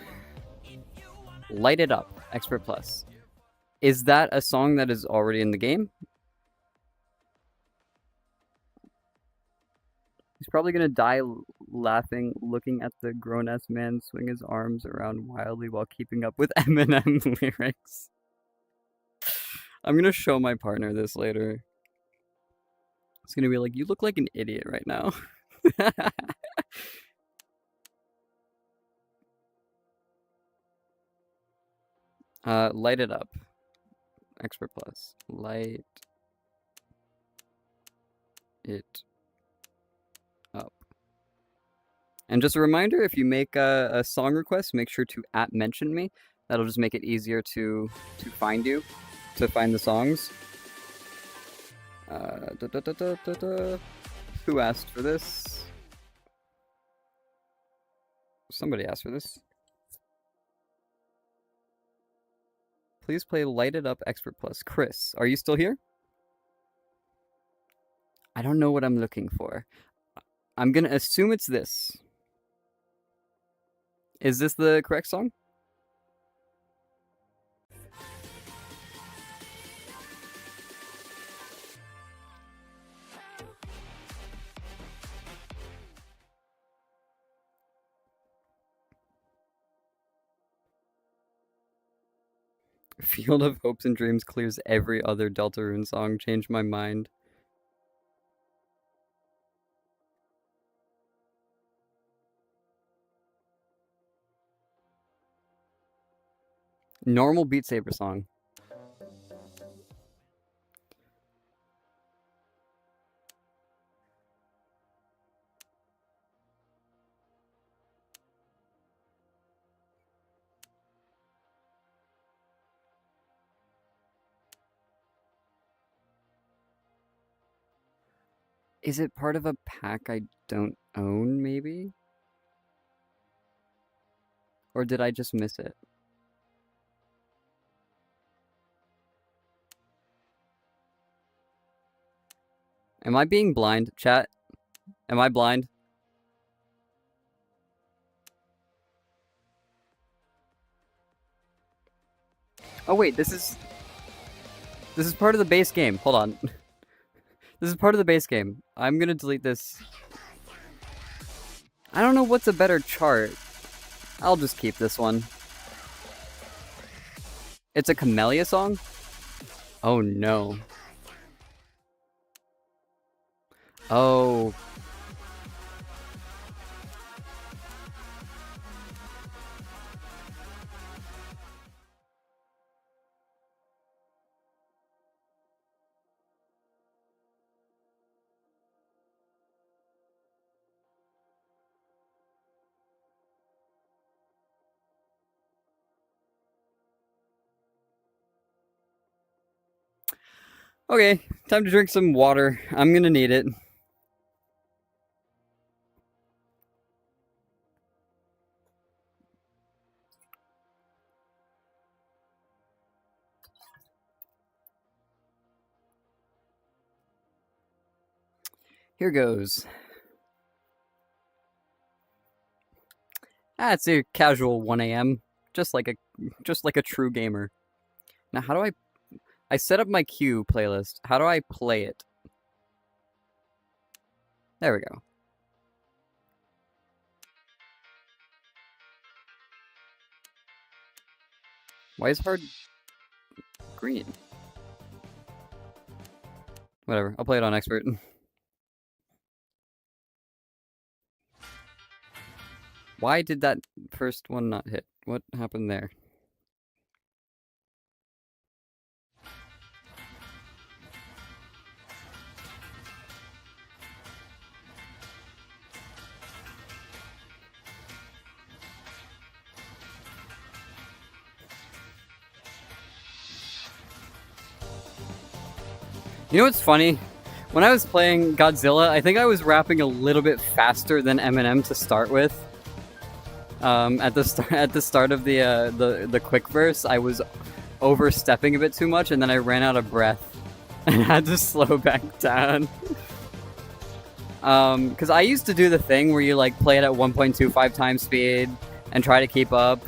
[SPEAKER 2] Light It Up, Expert Plus. Is that a song that is already in the game? He's probably gonna die laughing, looking at the grown-ass man swing his arms around wildly while keeping up with Eminem lyrics. I'm gonna show my partner this later. It's gonna be like, you look like an idiot right now. Light It Up. Expert Plus. Light it up. And just a reminder, if you make a song request, make sure to @mention me. That'll just make it easier to find you, to find the songs. Who asked for this? Somebody asked for this. Please play Lighted Up Expert Plus. Chris, are you still here? I don't know what I'm looking for. I'm gonna assume it's this. Is this the correct song? Field of Hopes and Dreams clears every other Deltarune song. Changed my mind. Normal Beatsaber song. Is it part of a pack I don't own, maybe? Or did I just miss it? Am I being blind, chat? Am I blind? Oh wait, this is part of the base game. Hold on. This is part of the base game. I'm gonna delete this. I don't know what's a better chart. I'll just keep this one. It's a Camellia song? Oh no. Oh. Okay, time to drink some water. I'm gonna need it. Here goes. It's a casual 1 a.m. Just like a true gamer. Now, how do I set up my queue playlist? How do I play it? There we go. Why is hard green? Whatever, I'll play it on expert. Why did that first one not hit? What happened there? You know what's funny? When I was playing Godzilla, I think I was rapping a little bit faster than Eminem to start with. At the start of the quick verse, I was overstepping a bit too much, and then I ran out of breath and had to slow back down. Because I used to do the thing where you like play it at 1.25 times speed and try to keep up.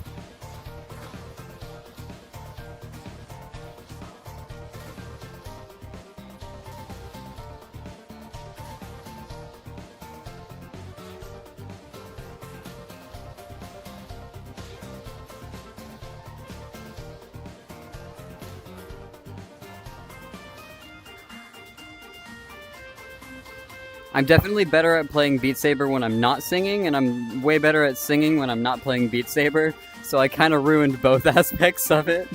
[SPEAKER 2] I'm definitely better at playing Beatsaber when I'm not singing, and I'm way better at singing when I'm not playing Beatsaber, so I kind of ruined both aspects of it.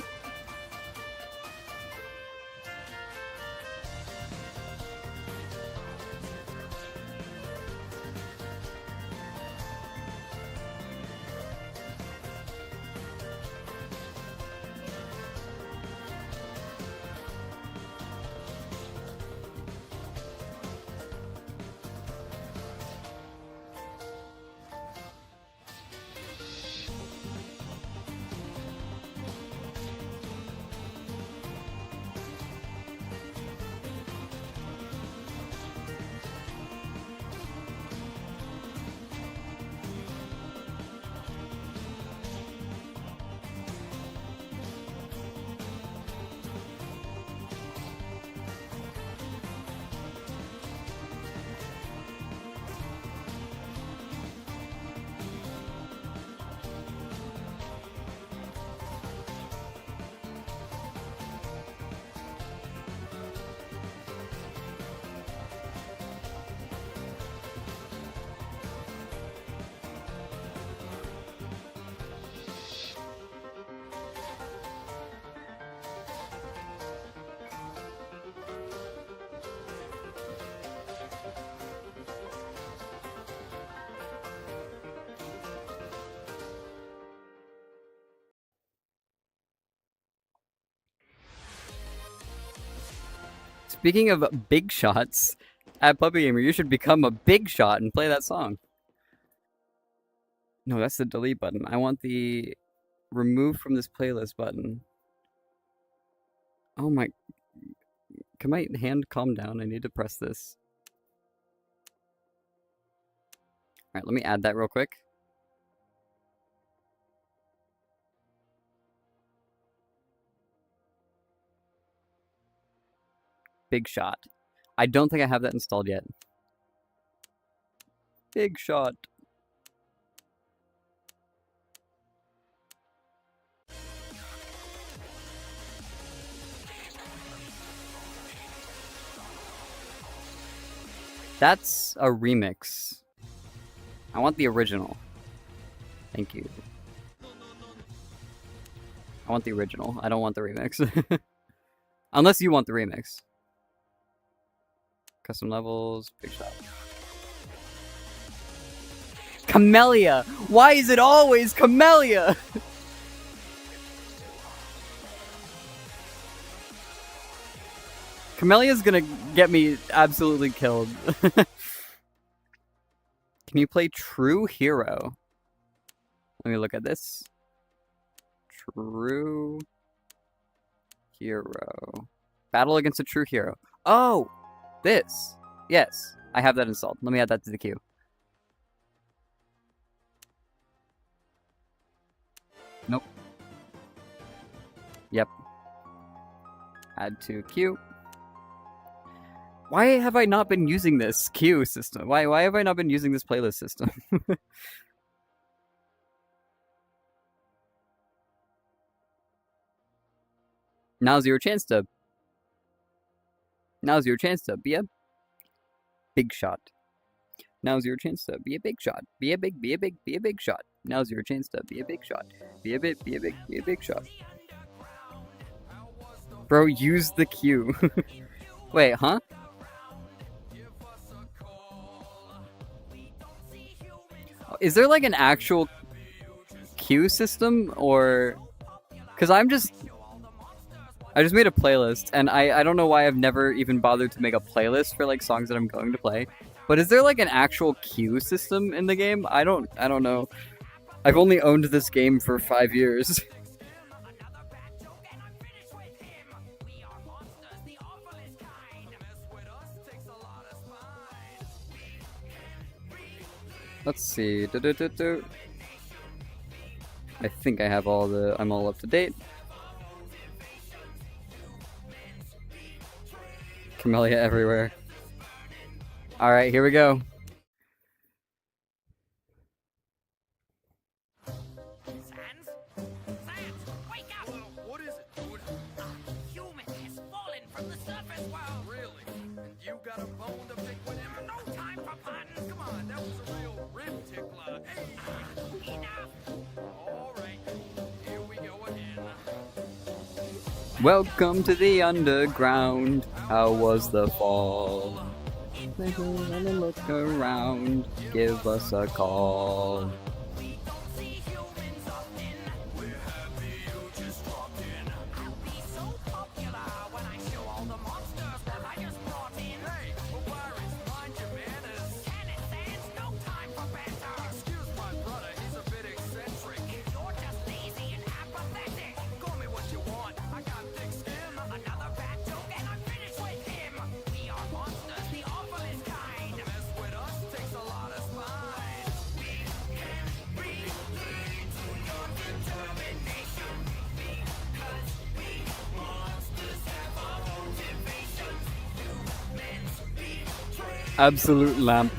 [SPEAKER 2] Speaking of big shots, at PuppyGamer, you should become a big shot and play that song. No, that's the delete button. I want the remove from this playlist button. Oh my... Can my hand calm down? I need to press this. Alright, let me add that real quick. Big shot. I don't think I have that installed yet. Big shot. That's a remix. I want the original. Thank you. I want the original. I don't want the remix. Unless you want the remix. Custom levels, big shot. Camellia! Why is it always Camellia? Camellia's gonna get me absolutely killed. Can you play True Hero? Let me look at this. True Hero. Battle against a true hero. Oh! This. Yes. I have that installed. Let me add that to the queue. Nope. Yep. Add to queue. Why have I not been using this queue system? Why have I not been using this playlist system? Now's your chance to be a big shot. Now's your chance to be a big shot. Be a big shot. Now's your chance to be a big shot. Be a big shot. Bro, use the queue. Wait, huh? Is there like an actual queue system or... Because I just made a playlist, and I don't know why I've never even bothered to make a playlist for like songs that I'm going to play. But is there like an actual queue system in the game? I don't know. I've only owned this game for 5 years. Let's see. I think I have I'm all up to date. Camellia everywhere. Alright, here we go.
[SPEAKER 4] Wake up! What is it, dude? A human has fallen from the surface world. Really? And you got a bone to pick with him? No time for puns. Come on, that was a real rib tickler. Hey! Enough! Alright, here we go again.
[SPEAKER 2] Welcome to the underground. How was the fall? Take a little look around. Give us a call. Absolute lamp.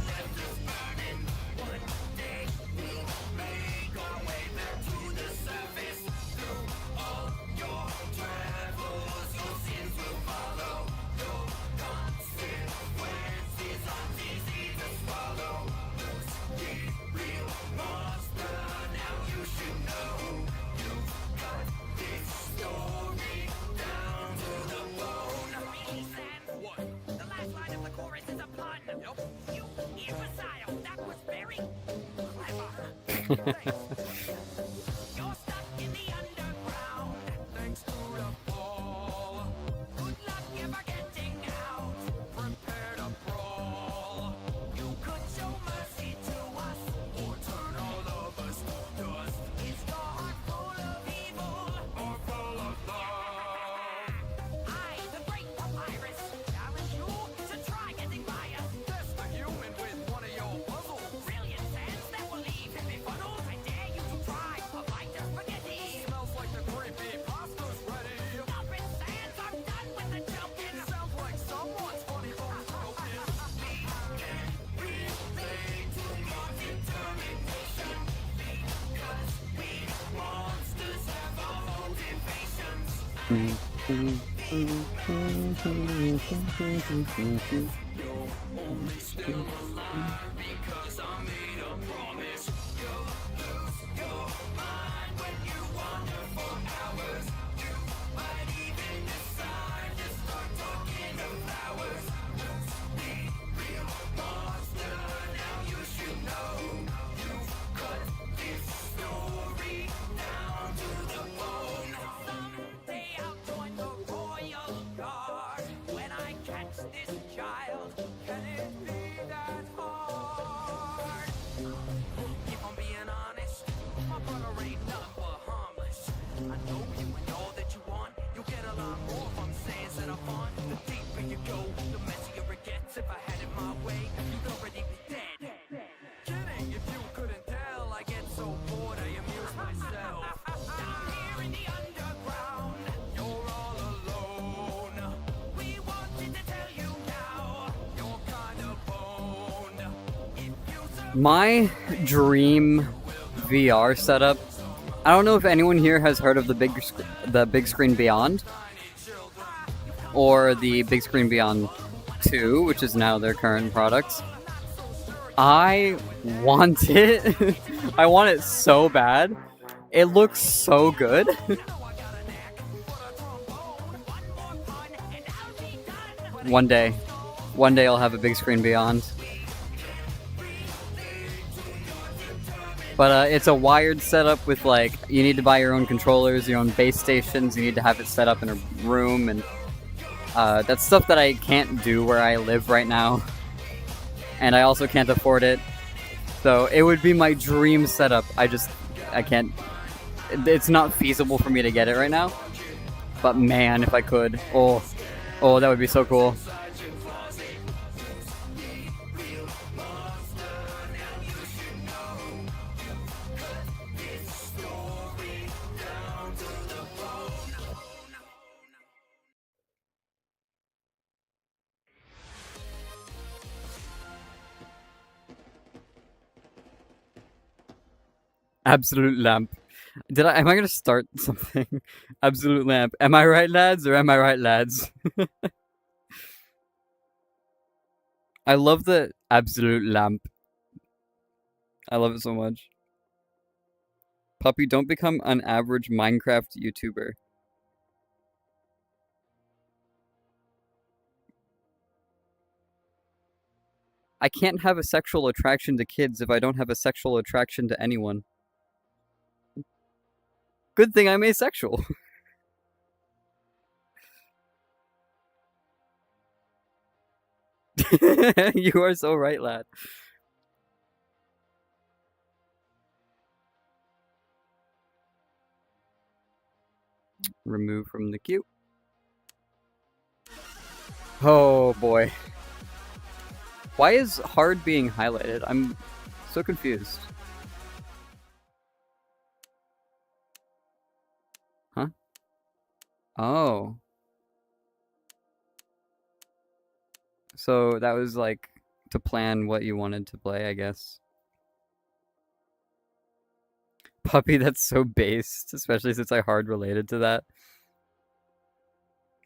[SPEAKER 4] Someday I'll join the Royal Guard. When I catch this child, can it be that hard? If I'm being honest, my brother ain't nothing but harmless. I know you and all that you want. You'll get a lot more if I'm saying that I'm on. The deeper you go, the messier it gets. If I had it my way, you'd already be dead. Kidding, if you couldn't tell, I get so bored I amuse myself. Down here in the underground, you're all alone. We wanted to tell you now, you're kind of boned. If you
[SPEAKER 2] My dream VR setup. I don't know if anyone here has heard of the Big Screen Beyond, or the Big Screen Beyond 2, which is now their current product. I want it. I want it so bad. It looks so good. One day I'll have a Big Screen Beyond. But it's a wired setup with, like, you need to buy your own controllers, your own base stations, you need to have it set up in a room, and that's stuff that I can't do where I live right now. And I also can't afford it. So it would be my dream setup. I can't, it's not feasible for me to get it right now. But man, if I could, oh, that would be so cool. Absolute lamp. Am I gonna start something? Absolute lamp. Am I right, lads, or am I right, lads? I love the absolute lamp. I love it so much. Puppy, don't become an average Minecraft YouTuber. I can't have a sexual attraction to kids if I don't have a sexual attraction to anyone. Good thing I'm asexual. You are so right, lad. Remove from the queue. Oh boy. Why is hard being highlighted? I'm so confused. Huh? Oh. So that was like to plan what you wanted to play, I guess. Puppy, that's so based, especially since I hard related to that.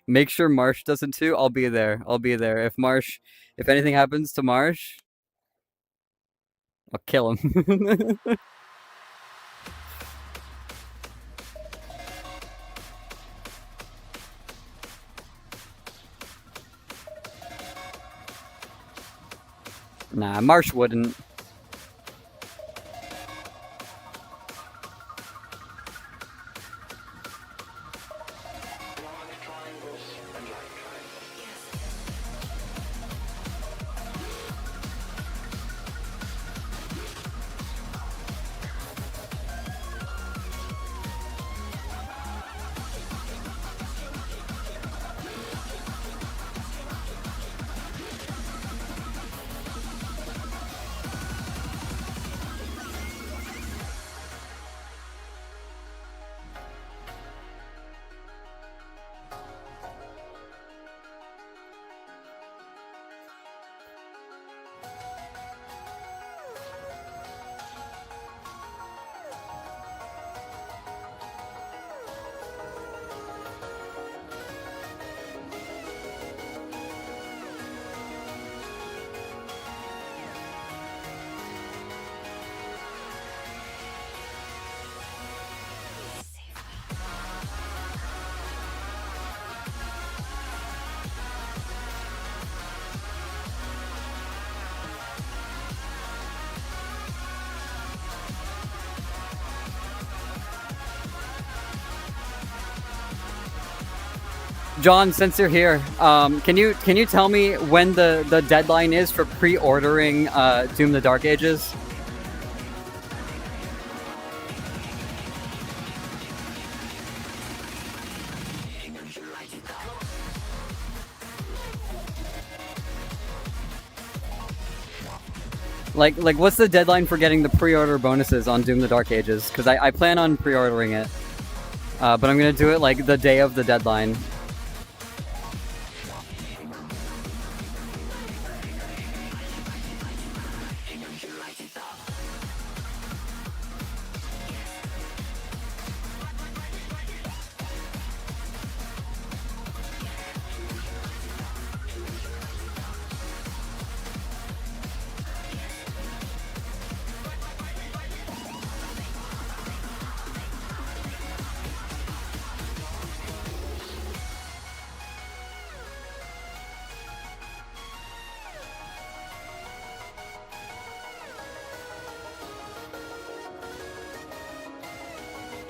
[SPEAKER 2] Make sure Marsh doesn't too. I'll be there. I'll be there. If anything happens to Marsh, I'll kill him. Nah, Marsh wouldn't. John, since you're here, can you tell me when the deadline is for pre-ordering Doom: The Dark Ages? Like what's the deadline for getting the pre-order bonuses on Doom: The Dark Ages? Because I plan on pre-ordering it, but I'm gonna do it like the day of the deadline.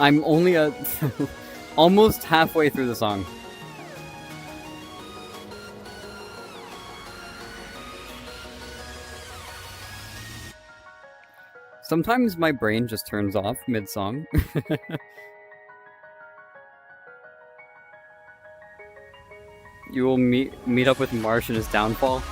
[SPEAKER 2] I'm only almost halfway through the song. Sometimes my brain just turns off mid-song. You will meet up with Marsh in his downfall.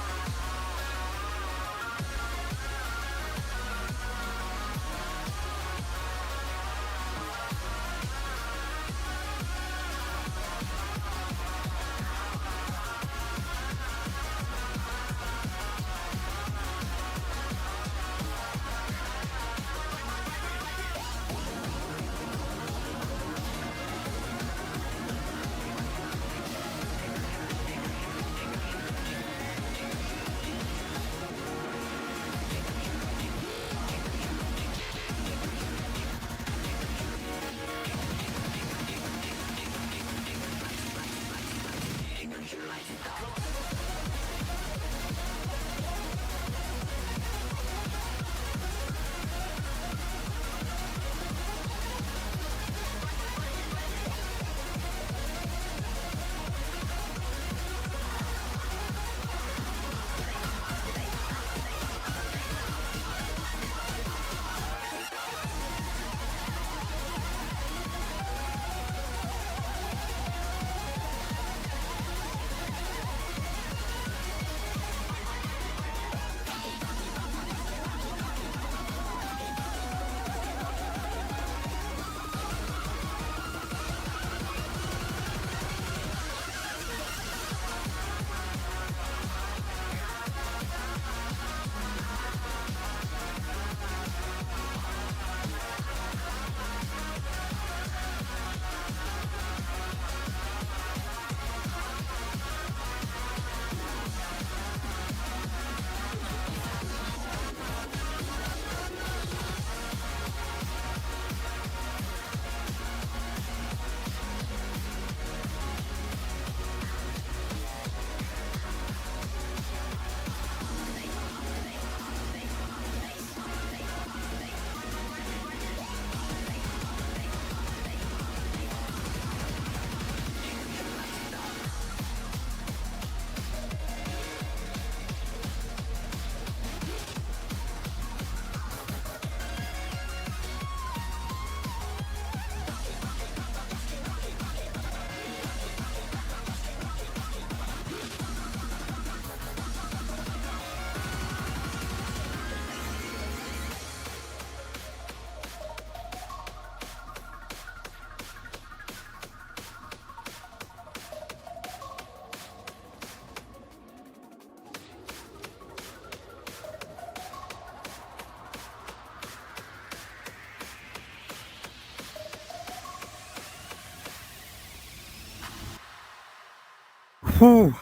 [SPEAKER 2] Whew.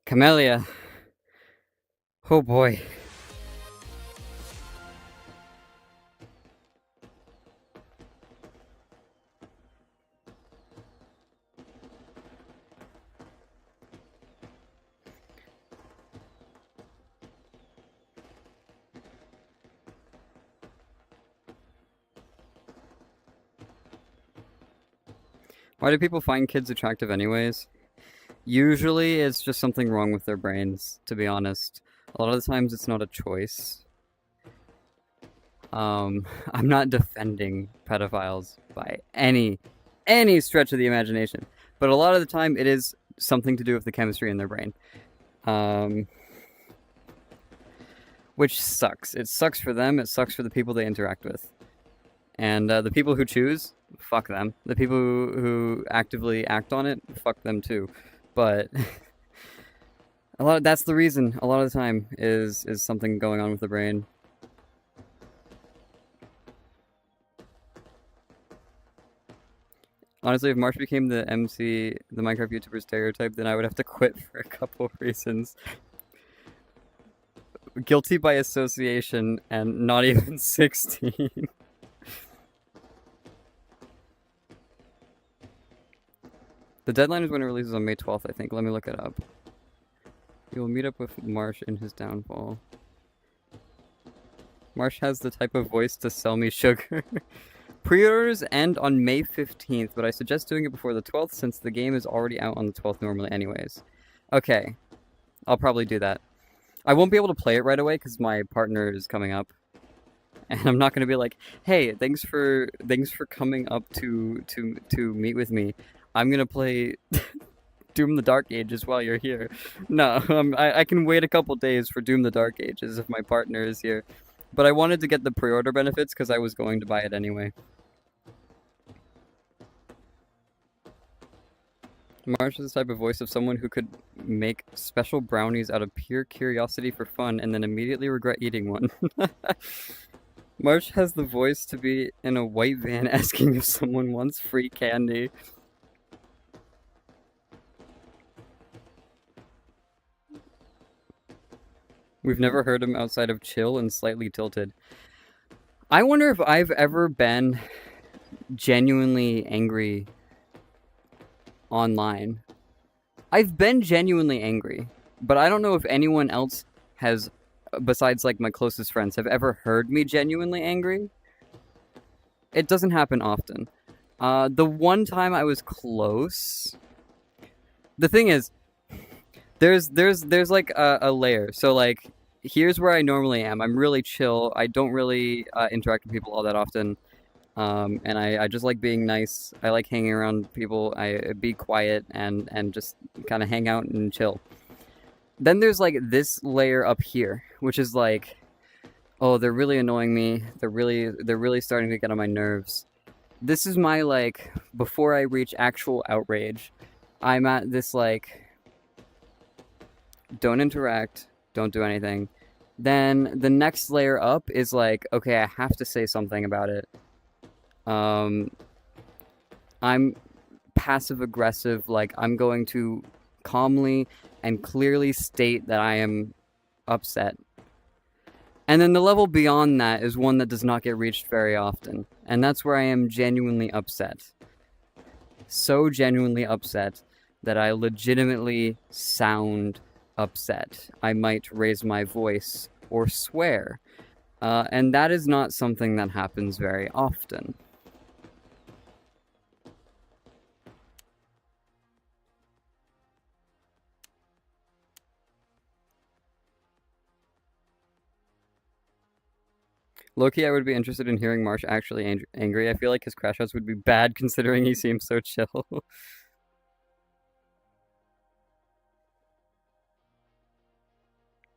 [SPEAKER 2] Camellia. Oh boy. Why do people find kids attractive anyways? Usually it's just something wrong with their brains, to be honest. A lot of the times it's not a choice. I'm not defending pedophiles by any stretch of the imagination, but a lot of the time it is something to do with the chemistry in their brain. Which sucks. It sucks for them, it sucks for the people they interact with. And the people who choose, fuck them. The people who actively act on it, fuck them too. But that's the reason a lot of the time is something going on with the brain. Honestly, if Marsh became the MC, the Minecraft YouTuber stereotype, then I would have to quit for a couple of reasons. Guilty by association and not even 16. The deadline is when it releases on May 12th, I think. Let me look it up. You will meet up with Marsh in his downfall. Marsh has the type of voice to sell me sugar. Pre-orders end on May 15th, but I suggest doing it before the 12th since the game is already out on the 12th normally anyways. Okay. I'll probably do that. I won't be able to play it right away because my partner is coming up. And I'm not going to be like, hey, thanks for coming up to meet with me. I'm going to play Doom the Dark Ages while you're here. No, I can wait a couple days for Doom the Dark Ages if my partner is here. But I wanted to get the pre-order benefits because I was going to buy it anyway. Marsh is the type of voice of someone who could make special brownies out of pure curiosity for fun and then immediately regret eating one. Marsh has the voice to be in a white van asking if someone wants free candy. We've never heard him outside of chill and slightly tilted. I wonder if I've ever been genuinely angry online. I've been genuinely angry, but I don't know if anyone else has, besides like my closest friends, have ever heard me genuinely angry. It doesn't happen often. The one time I was close, the thing is, there's like a layer. So like, here's where I normally am. I'm really chill. I don't really interact with people all that often. And I just like being nice. I like hanging around people. I be quiet and just kind of hang out and chill. Then there's like this layer up here, which is like, oh, they're really annoying me. They're really starting to get on my nerves. This is my like before I reach actual outrage. I'm at this like, don't interact, don't do anything. Then the next layer up is like, okay, I have to say something about it. I'm passive aggressive, like I'm going to calmly and clearly state that I am upset. And then the level beyond that is one that does not get reached very often, and that's where I am genuinely upset. So genuinely upset that I legitimately sound upset. I might raise my voice or swear, and that is not something that happens very often. Loki, I would be interested in hearing Marsh actually angry. I feel like his crash outs would be bad considering he seems so chill.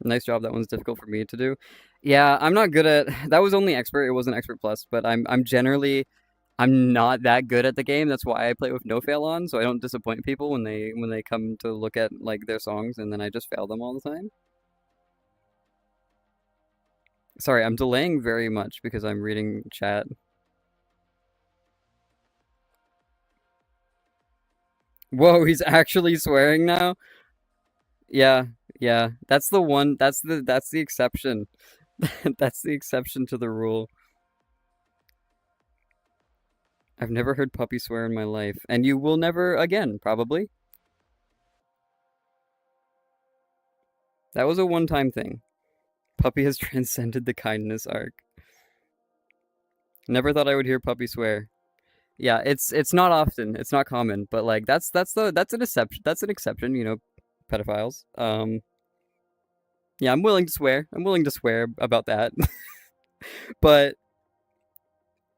[SPEAKER 2] Nice job. That one's difficult for me to do. Yeah, I'm not good at... That was only expert. It wasn't expert plus, but I'm generally... I'm not that good at the game. That's why I play with no fail on, so I don't disappoint people when they come to look at like their songs and then I just fail them all the time. Sorry, I'm delaying very much because I'm reading chat. Whoa, he's actually swearing now? Yeah, that's the one, that's the exception. That's the exception to the rule. I've never heard Puppy swear in my life, and you will never again, probably. That was a one-time thing. Puppy has transcended the kindness arc. Never thought I would hear Puppy swear. Yeah, it's not often. It's not common, but like that's an exception. That's an exception, you know, pedophiles. Yeah, I'm willing to swear. I'm willing to swear about that. But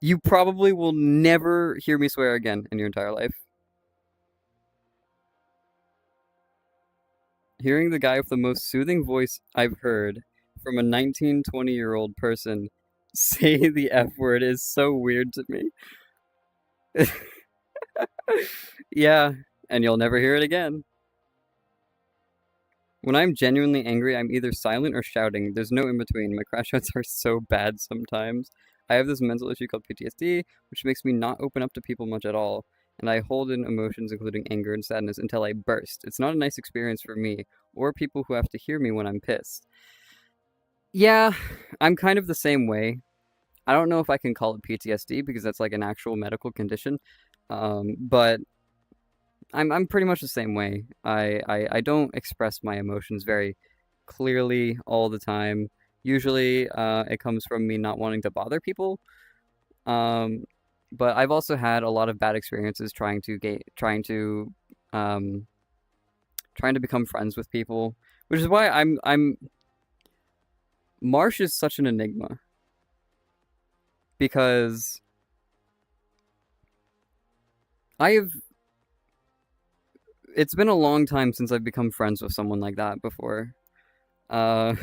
[SPEAKER 2] you probably will never hear me swear again in your entire life. Hearing the guy with the most soothing voice I've heard from a 19, 20-year-old person say the F word is so weird to me. Yeah, and you'll never hear it again. When I'm genuinely angry, I'm either silent or shouting. There's no in between. My crash outs are so bad sometimes. I have this mental issue called PTSD, which makes me not open up to people much at all, and I hold in emotions including anger and sadness until I burst. It's not a nice experience for me, or people who have to hear me when I'm pissed. Yeah, I'm kind of the same way. I don't know if I can call it PTSD because that's like an actual medical condition, but I'm pretty much the same way. I don't express my emotions very clearly all the time. Usually, it comes from me not wanting to bother people. But I've also had a lot of bad experiences um, trying to become friends with people, which is why I'm Marsh is such an enigma because it's been a long time since I've become friends with someone like that before. Uh,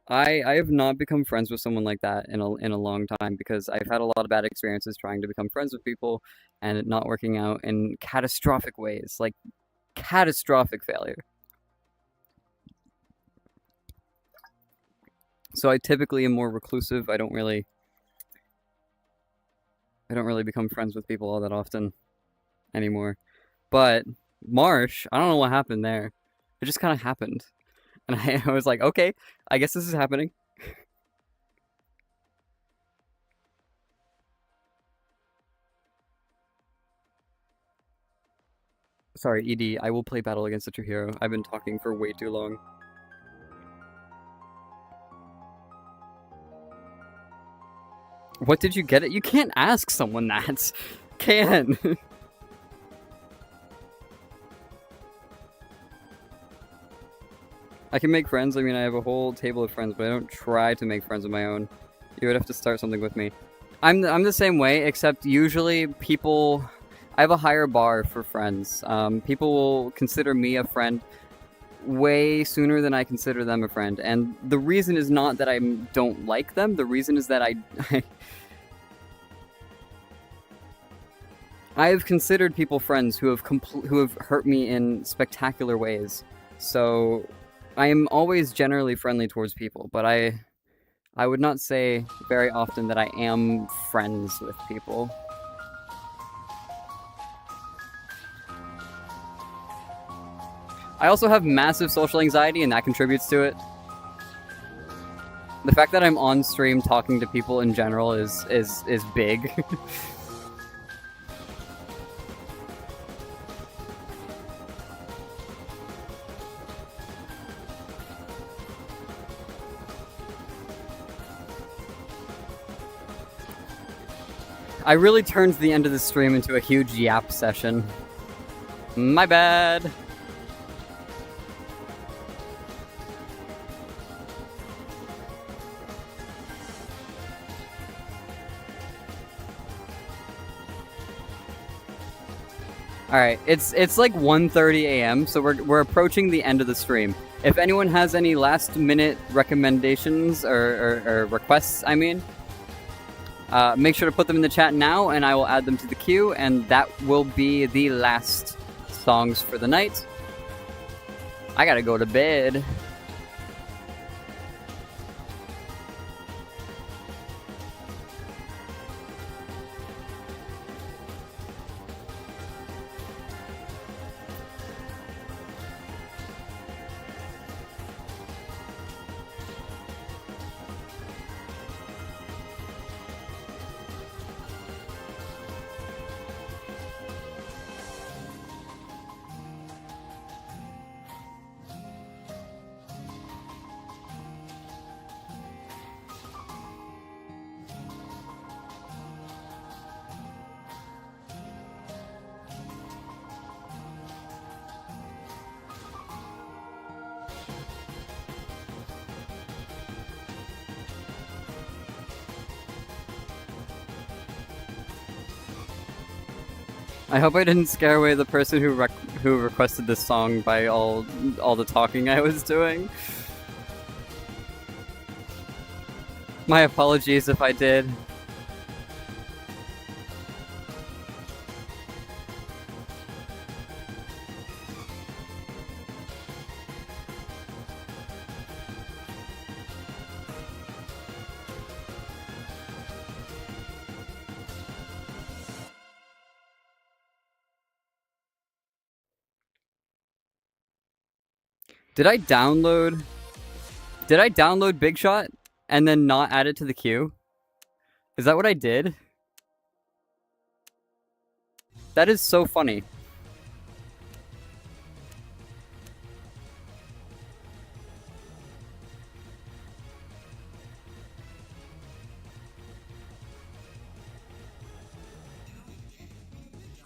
[SPEAKER 2] I have not become friends with someone like that in a long time because I've had a lot of bad experiences trying to become friends with people and it not working out in catastrophic ways, like catastrophic failure. So I typically am more reclusive. I don't really become friends with people all that often anymore. But Marsh, I don't know what happened there. It just kind of happened. And I was like, okay, I guess this is happening. Sorry, ED, I will play Battle Against the True Hero. I've been talking for way too long. What did you get it? You can't ask someone that. Can. I can make friends. I mean, I have a whole table of friends, but I don't try to make friends of my own. You would have to start something with me. I'm the same way, except usually people... I have a higher bar for friends. People will consider me a friend way sooner than I consider them a friend. And the reason is not that I don't like them. The reason is that I have considered people friends who have hurt me in spectacular ways. So I am always generally friendly towards people, but I would not say very often that I am friends with people. I also have massive social anxiety, and that contributes to it. The fact that I'm on stream talking to people in general is big. I really turned the end of the stream into a huge yap session. My bad. Alright, it's like 1:30 a.m., so we're approaching the end of the stream. If anyone has any last-minute recommendations or requests, I mean, make sure to put them in the chat now, and I will add them to the queue, and that will be the last songs for the night. I gotta go to bed. I hope I didn't scare away the person who requested this song by all the talking I was doing. My apologies if I did. Did I download Big Shot and then not add it to the queue? Is that what I did? That is so funny.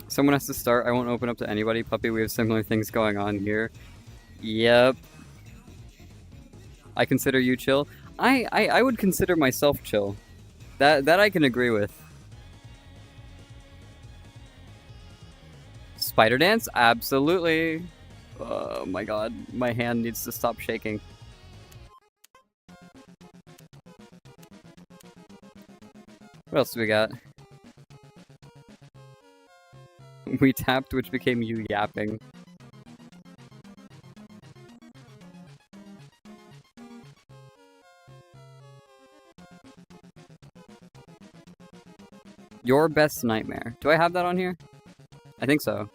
[SPEAKER 2] Someone has to start. I won't open up to anybody. Puppy, we have similar things going on here. Yep. I consider you chill. I would consider myself chill. That I can agree with. Spider dance? Absolutely. Oh my god. My hand needs to stop shaking. What else do we got? We tapped, which became you yapping. Your best nightmare. Do I have that on here? I think so.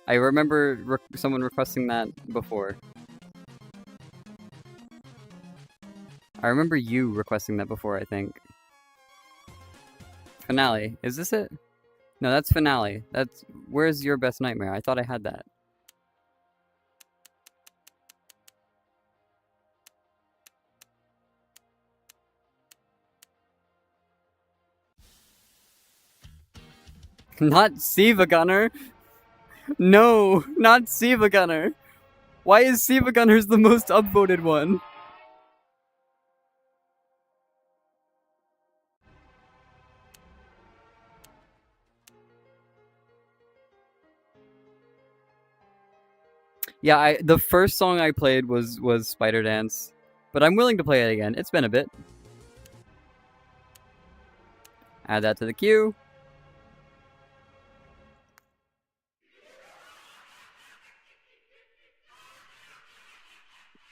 [SPEAKER 2] I remember someone requesting that before. I remember you requesting that before, I think. Finale. Is this it? No, that's finale. That's... Where's your best nightmare? I thought I had that. Not Siva Gunner! No! Not Siva Gunner! Why is Siva Gunner's the most upvoted one? Yeah, the first song I played was Spider Dance. But I'm willing to play it again. It's been a bit. Add that to the queue.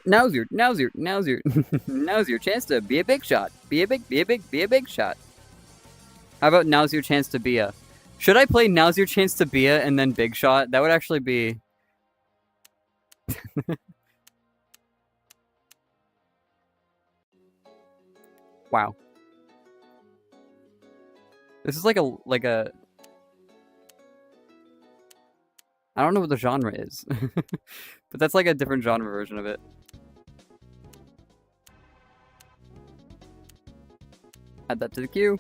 [SPEAKER 2] Now's your chance to be a big shot. Be a big shot. How about now's your chance to be a... Should I play now's your chance to be a and then big shot? That would actually be... Wow. This is like a... I don't know what the genre is. But that's like a different genre version of it. Add that to the queue.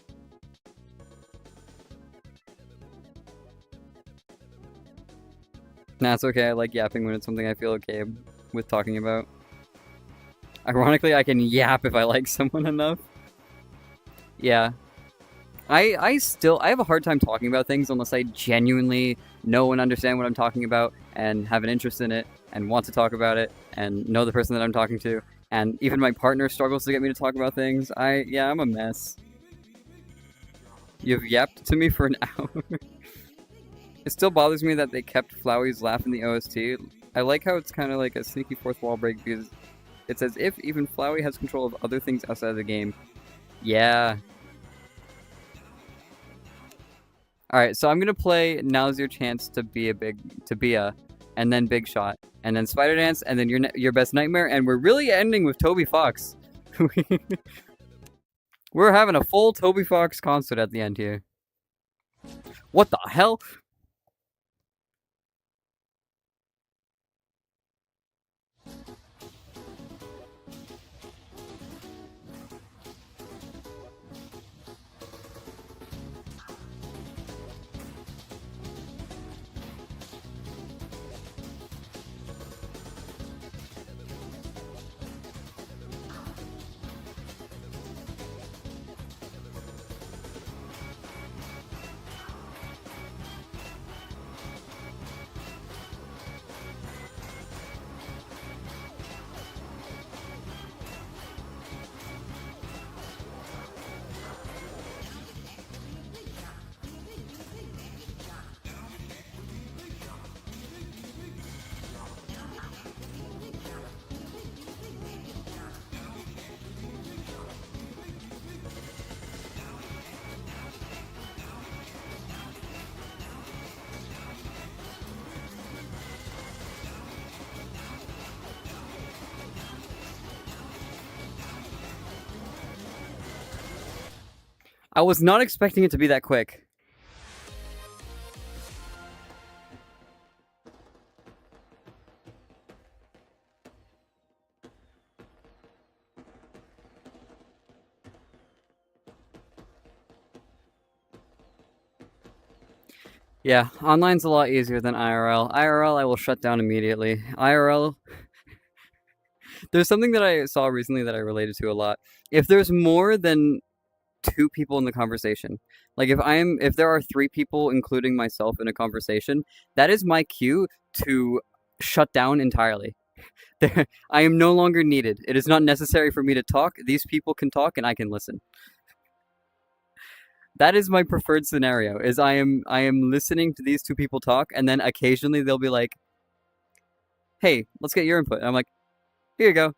[SPEAKER 2] Nah, it's okay. I like yapping when it's something I feel okay with talking about. Ironically, I can yap if I like someone enough. Yeah. I have a hard time talking about things unless I genuinely know and understand what I'm talking about and have an interest in it and want to talk about it and know the person that I'm talking to. And even my partner struggles to get me to talk about things. Yeah, I'm a mess. You've yapped to me for an hour. It still bothers me that they kept Flowey's laugh in the OST. I like how it's kind of like a sneaky fourth wall break because it's as if even Flowey has control of other things outside of the game. Yeah. Alright, so I'm gonna play Now's Your Chance to be a, and then Big Shot, and then Spider Dance, and then your best nightmare, and we're really ending with Toby Fox. We're having a full Toby Fox concert at the end here. What the hell? I was not expecting it to be that quick. Yeah, online's a lot easier than IRL. IRL, I will shut down immediately. IRL, there's something that I saw recently that I related to a lot. If there's more than 2 people in the conversation, like if there are 3 people, including myself, in a conversation, that is my cue to shut down entirely. I am no longer needed. It is not necessary for me to talk. These people can talk and I can listen. That is my preferred scenario. Is I am listening to these 2 people talk, and then occasionally they'll be like, "Hey, let's get your input." And I'm like, "Here you go,"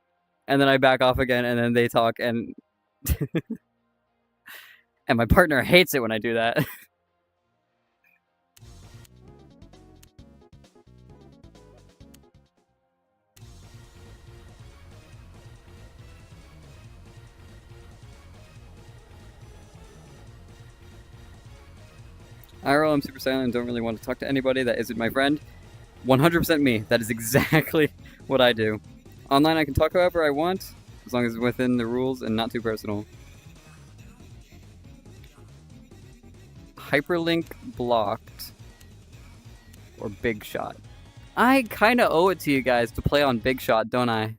[SPEAKER 2] and then I back off again, and then they talk, and and my partner hates it when I do that. IRL, I'm super silent and don't really want to talk to anybody that isn't my friend. 100% me. That is exactly what I do. Online, I can talk however I want, as long as it's within the rules and not too personal. Hyperlink blocked. Or Big Shot. I kind of owe it to you guys to play on Big Shot, don't I?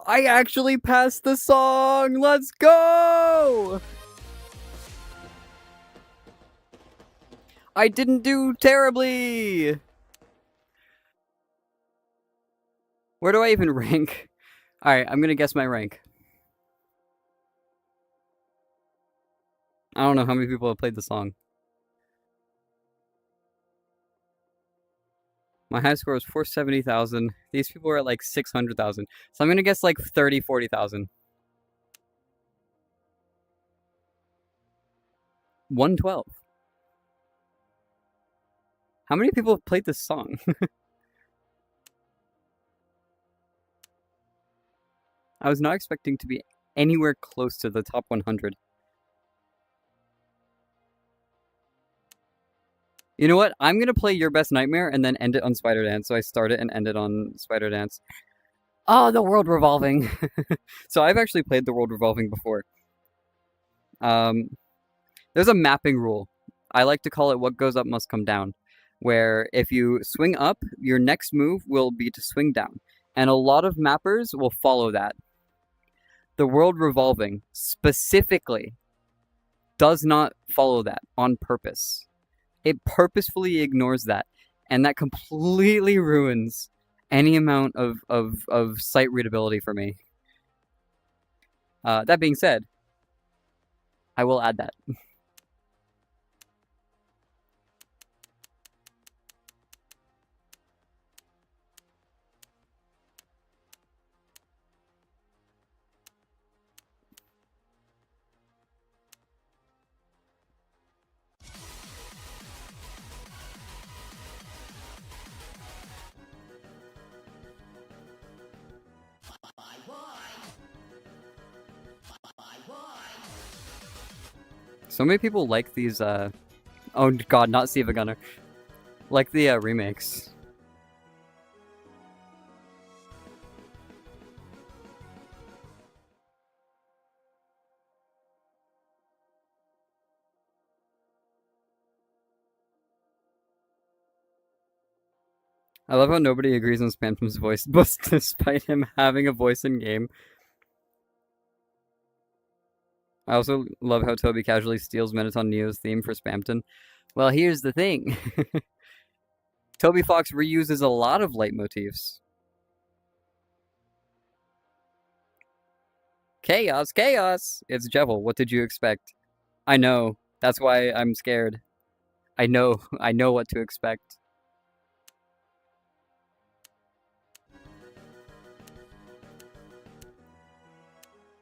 [SPEAKER 2] I actually passed the song! Let's go! I didn't do terribly! Where do I even rank? Alright, I'm gonna guess my rank. I don't know how many people have played the song. My high score was 470,000. These people are at like 600,000. So I'm gonna guess like 30, 40,000. 112. How many people have played this song? I was not expecting to be anywhere close to the top 100. You know what? I'm gonna play Your Best Nightmare and then end it on Spider Dance. So I start it and end it on Spider Dance. Oh, the world revolving. So I've actually played the world revolving before. There's a mapping rule. I like to call it what goes up must come down, where if you swing up, your next move will be to swing down. And a lot of mappers will follow that. The world revolving specifically does not follow that on purpose. It purposefully ignores that, and that completely ruins any amount of sight readability for me. That being said, I will add that. So many people like these, oh god, not Siva Gunner. Like the remakes. I love how nobody agrees on Spamtom's voice, but despite him having a voice in game. I also love how Toby casually steals Mettaton Neo's theme for Spamton. Well, here's the thing. Toby Fox reuses a lot of leitmotifs. Chaos, chaos! It's Jevil. What did you expect? I know. That's why I'm scared. I know what to expect.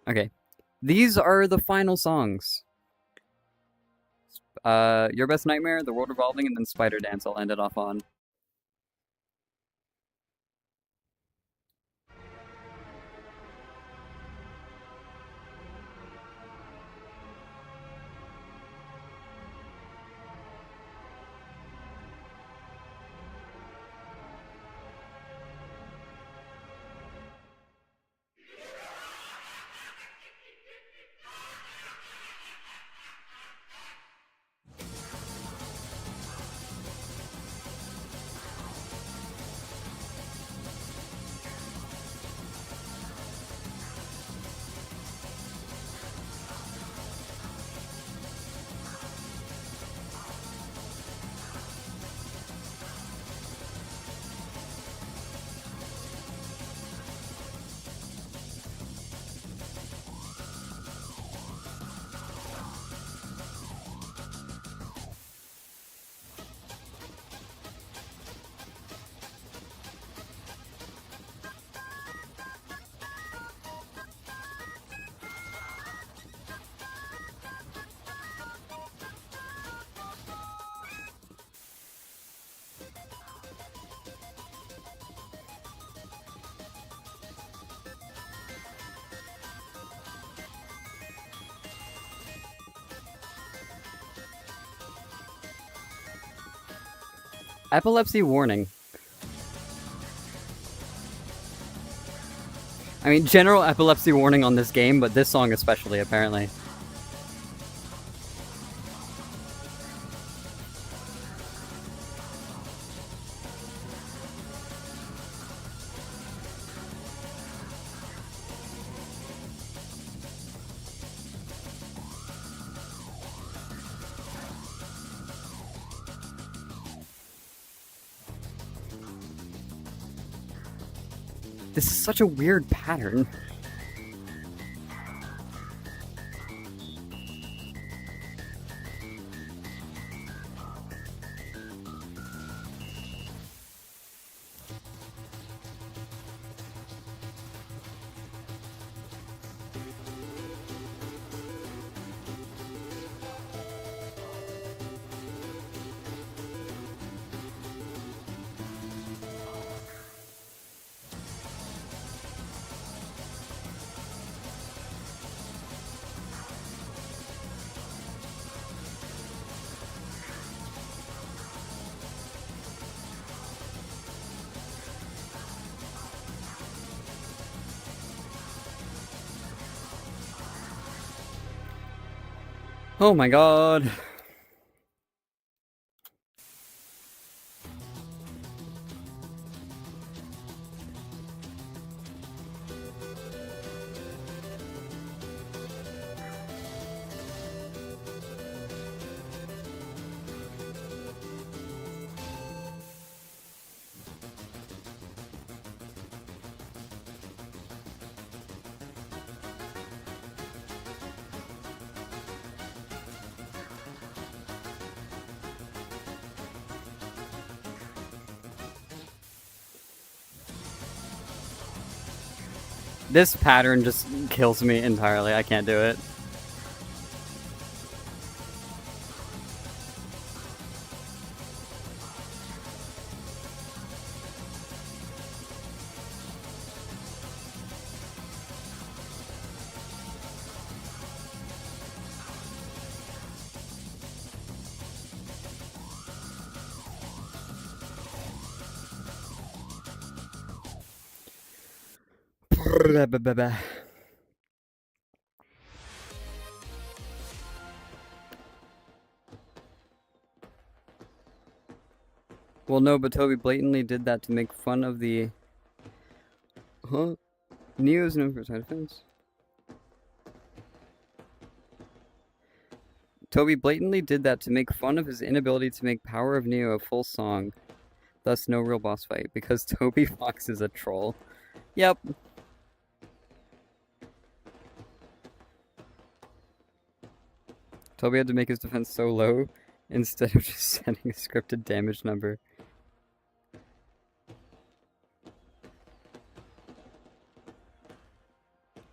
[SPEAKER 2] Okay. These are the final songs. Your Best Nightmare, The World Revolving, and then Spider Dance I'll end it off on. Epilepsy warning. I mean, general epilepsy warning on this game, but this song especially, apparently. This is such a weird pattern. Oh my god. This pattern just kills me entirely. I can't do it. Well, no, but Toby blatantly did that to make fun of the... Huh? Neo's known for side defense. Toby blatantly did that to make fun of his inability to make Power of Neo a full song. Thus, no real boss fight, because Toby Fox is a troll. Yep. Toby had to make his defense so low instead of just setting a scripted damage number.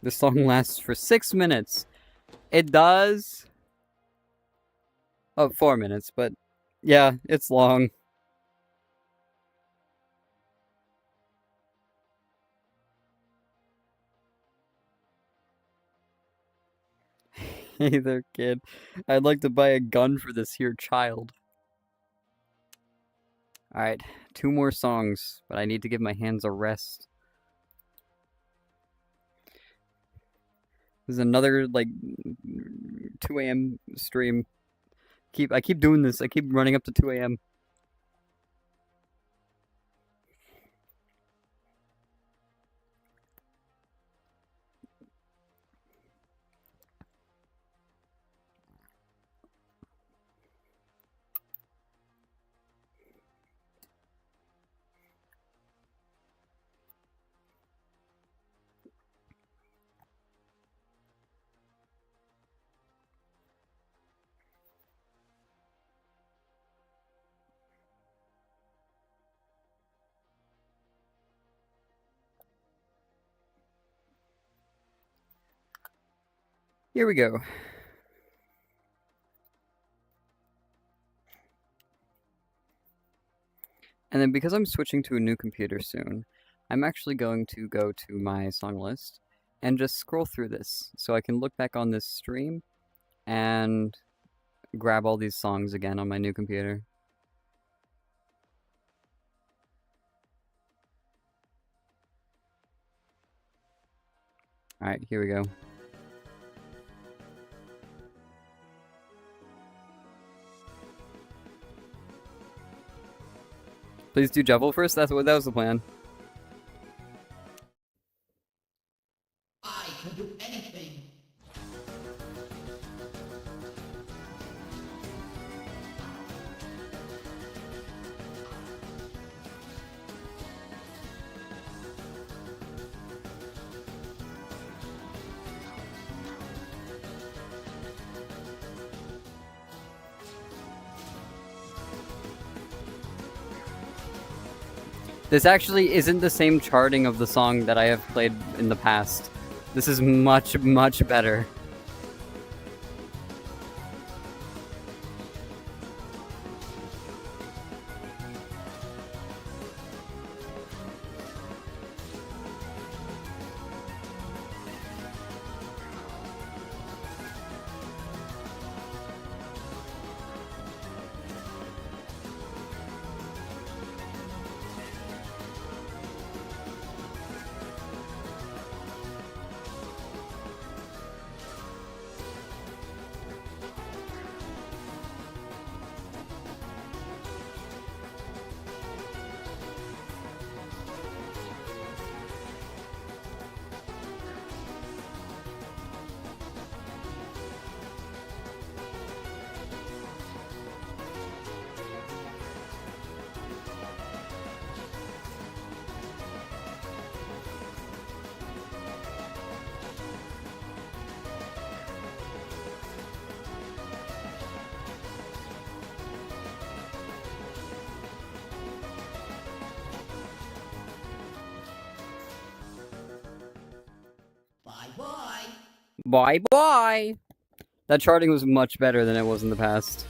[SPEAKER 2] This song lasts for 6 minutes. It does. Oh, 4 minutes, but yeah, it's long. Hey there, kid. I'd like to buy a gun for this here child. Alright, 2 more songs, but I need to give my hands a rest. This is another, like, 2 a.m. stream. I keep doing this. I keep running up to 2 a.m. Here we go. And then because I'm switching to a new computer soon, I'm actually going to go to my song list and just scroll through this so I can look back on this stream and grab all these songs again on my new computer. Alright, here we go. Please do Jevil first? That was the plan.
[SPEAKER 5] I can do anything.
[SPEAKER 2] This actually isn't the same charting of the song that I have played in the past. This is much, much better. Bye bye! That charting was much better than it was in the past.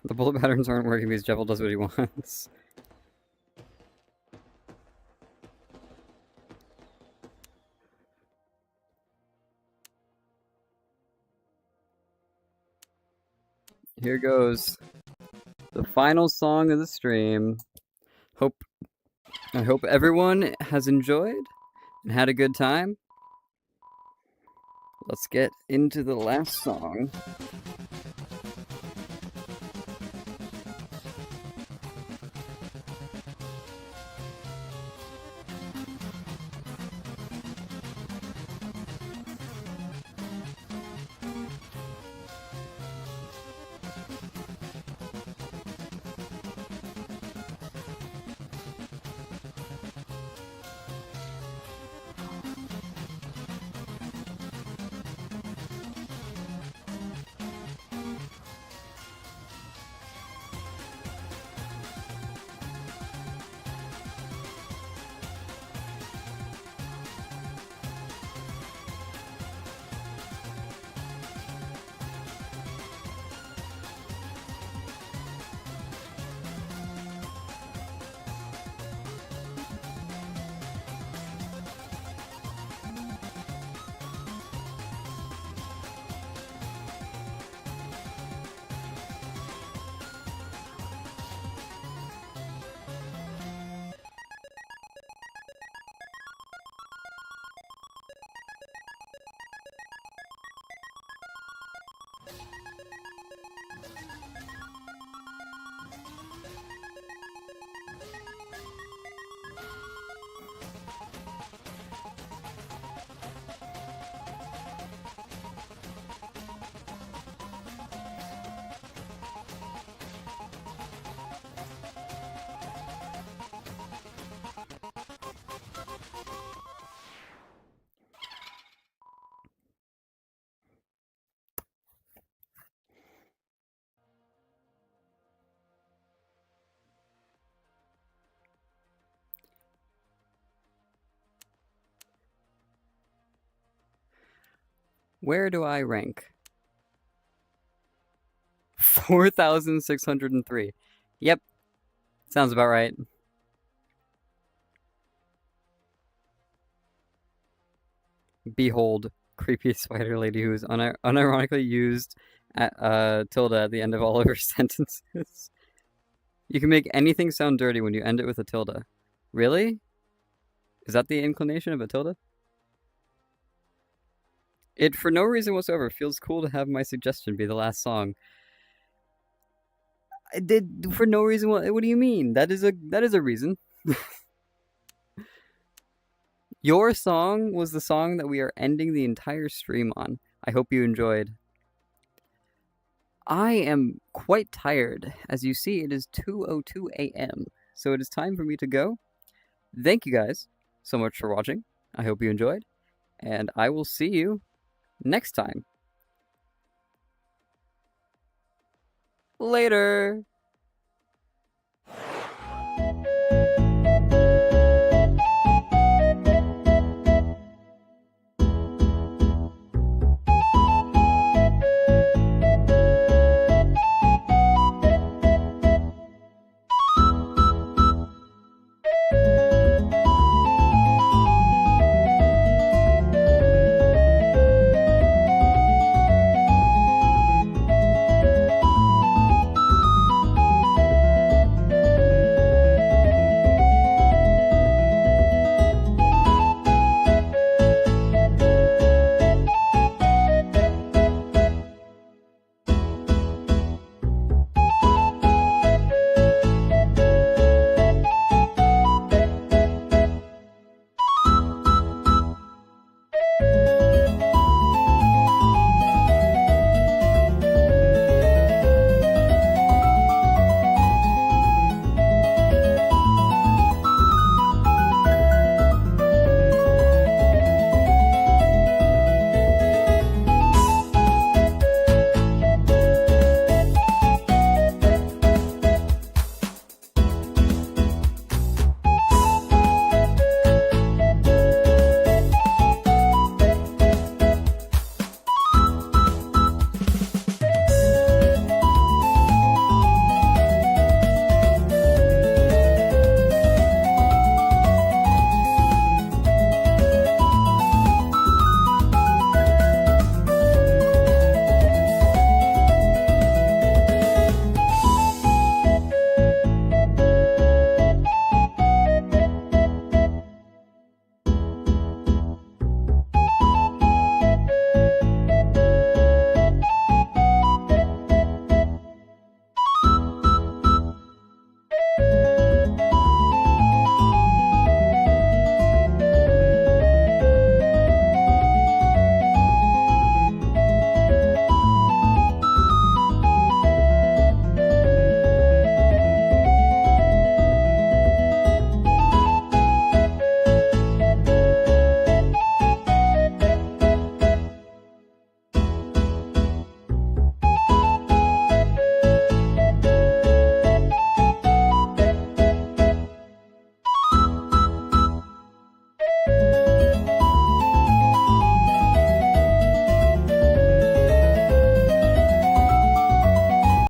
[SPEAKER 2] The bullet patterns aren't working because Jeffel does what he wants. Here goes. The final song of the stream. I hope everyone has enjoyed and had a good time. Let's get into the last song. Where do I rank? 4,603. Yep. Sounds about right. Behold, creepy spider lady who is unironically used tilde at the end of all of her sentences. You can make anything sound dirty when you end it with a tilde. Really? Is that the inclination of a tilde? It, for no reason whatsoever, feels cool to have my suggestion be the last song. I did for no reason. What do you mean? That is a reason. Your song was the song that we are ending the entire stream on. I hope you enjoyed. I am quite tired. As you see, it is 2:02 a.m. So it is time for me to go. Thank you guys so much for watching. I hope you enjoyed. And I will see you next time. Later.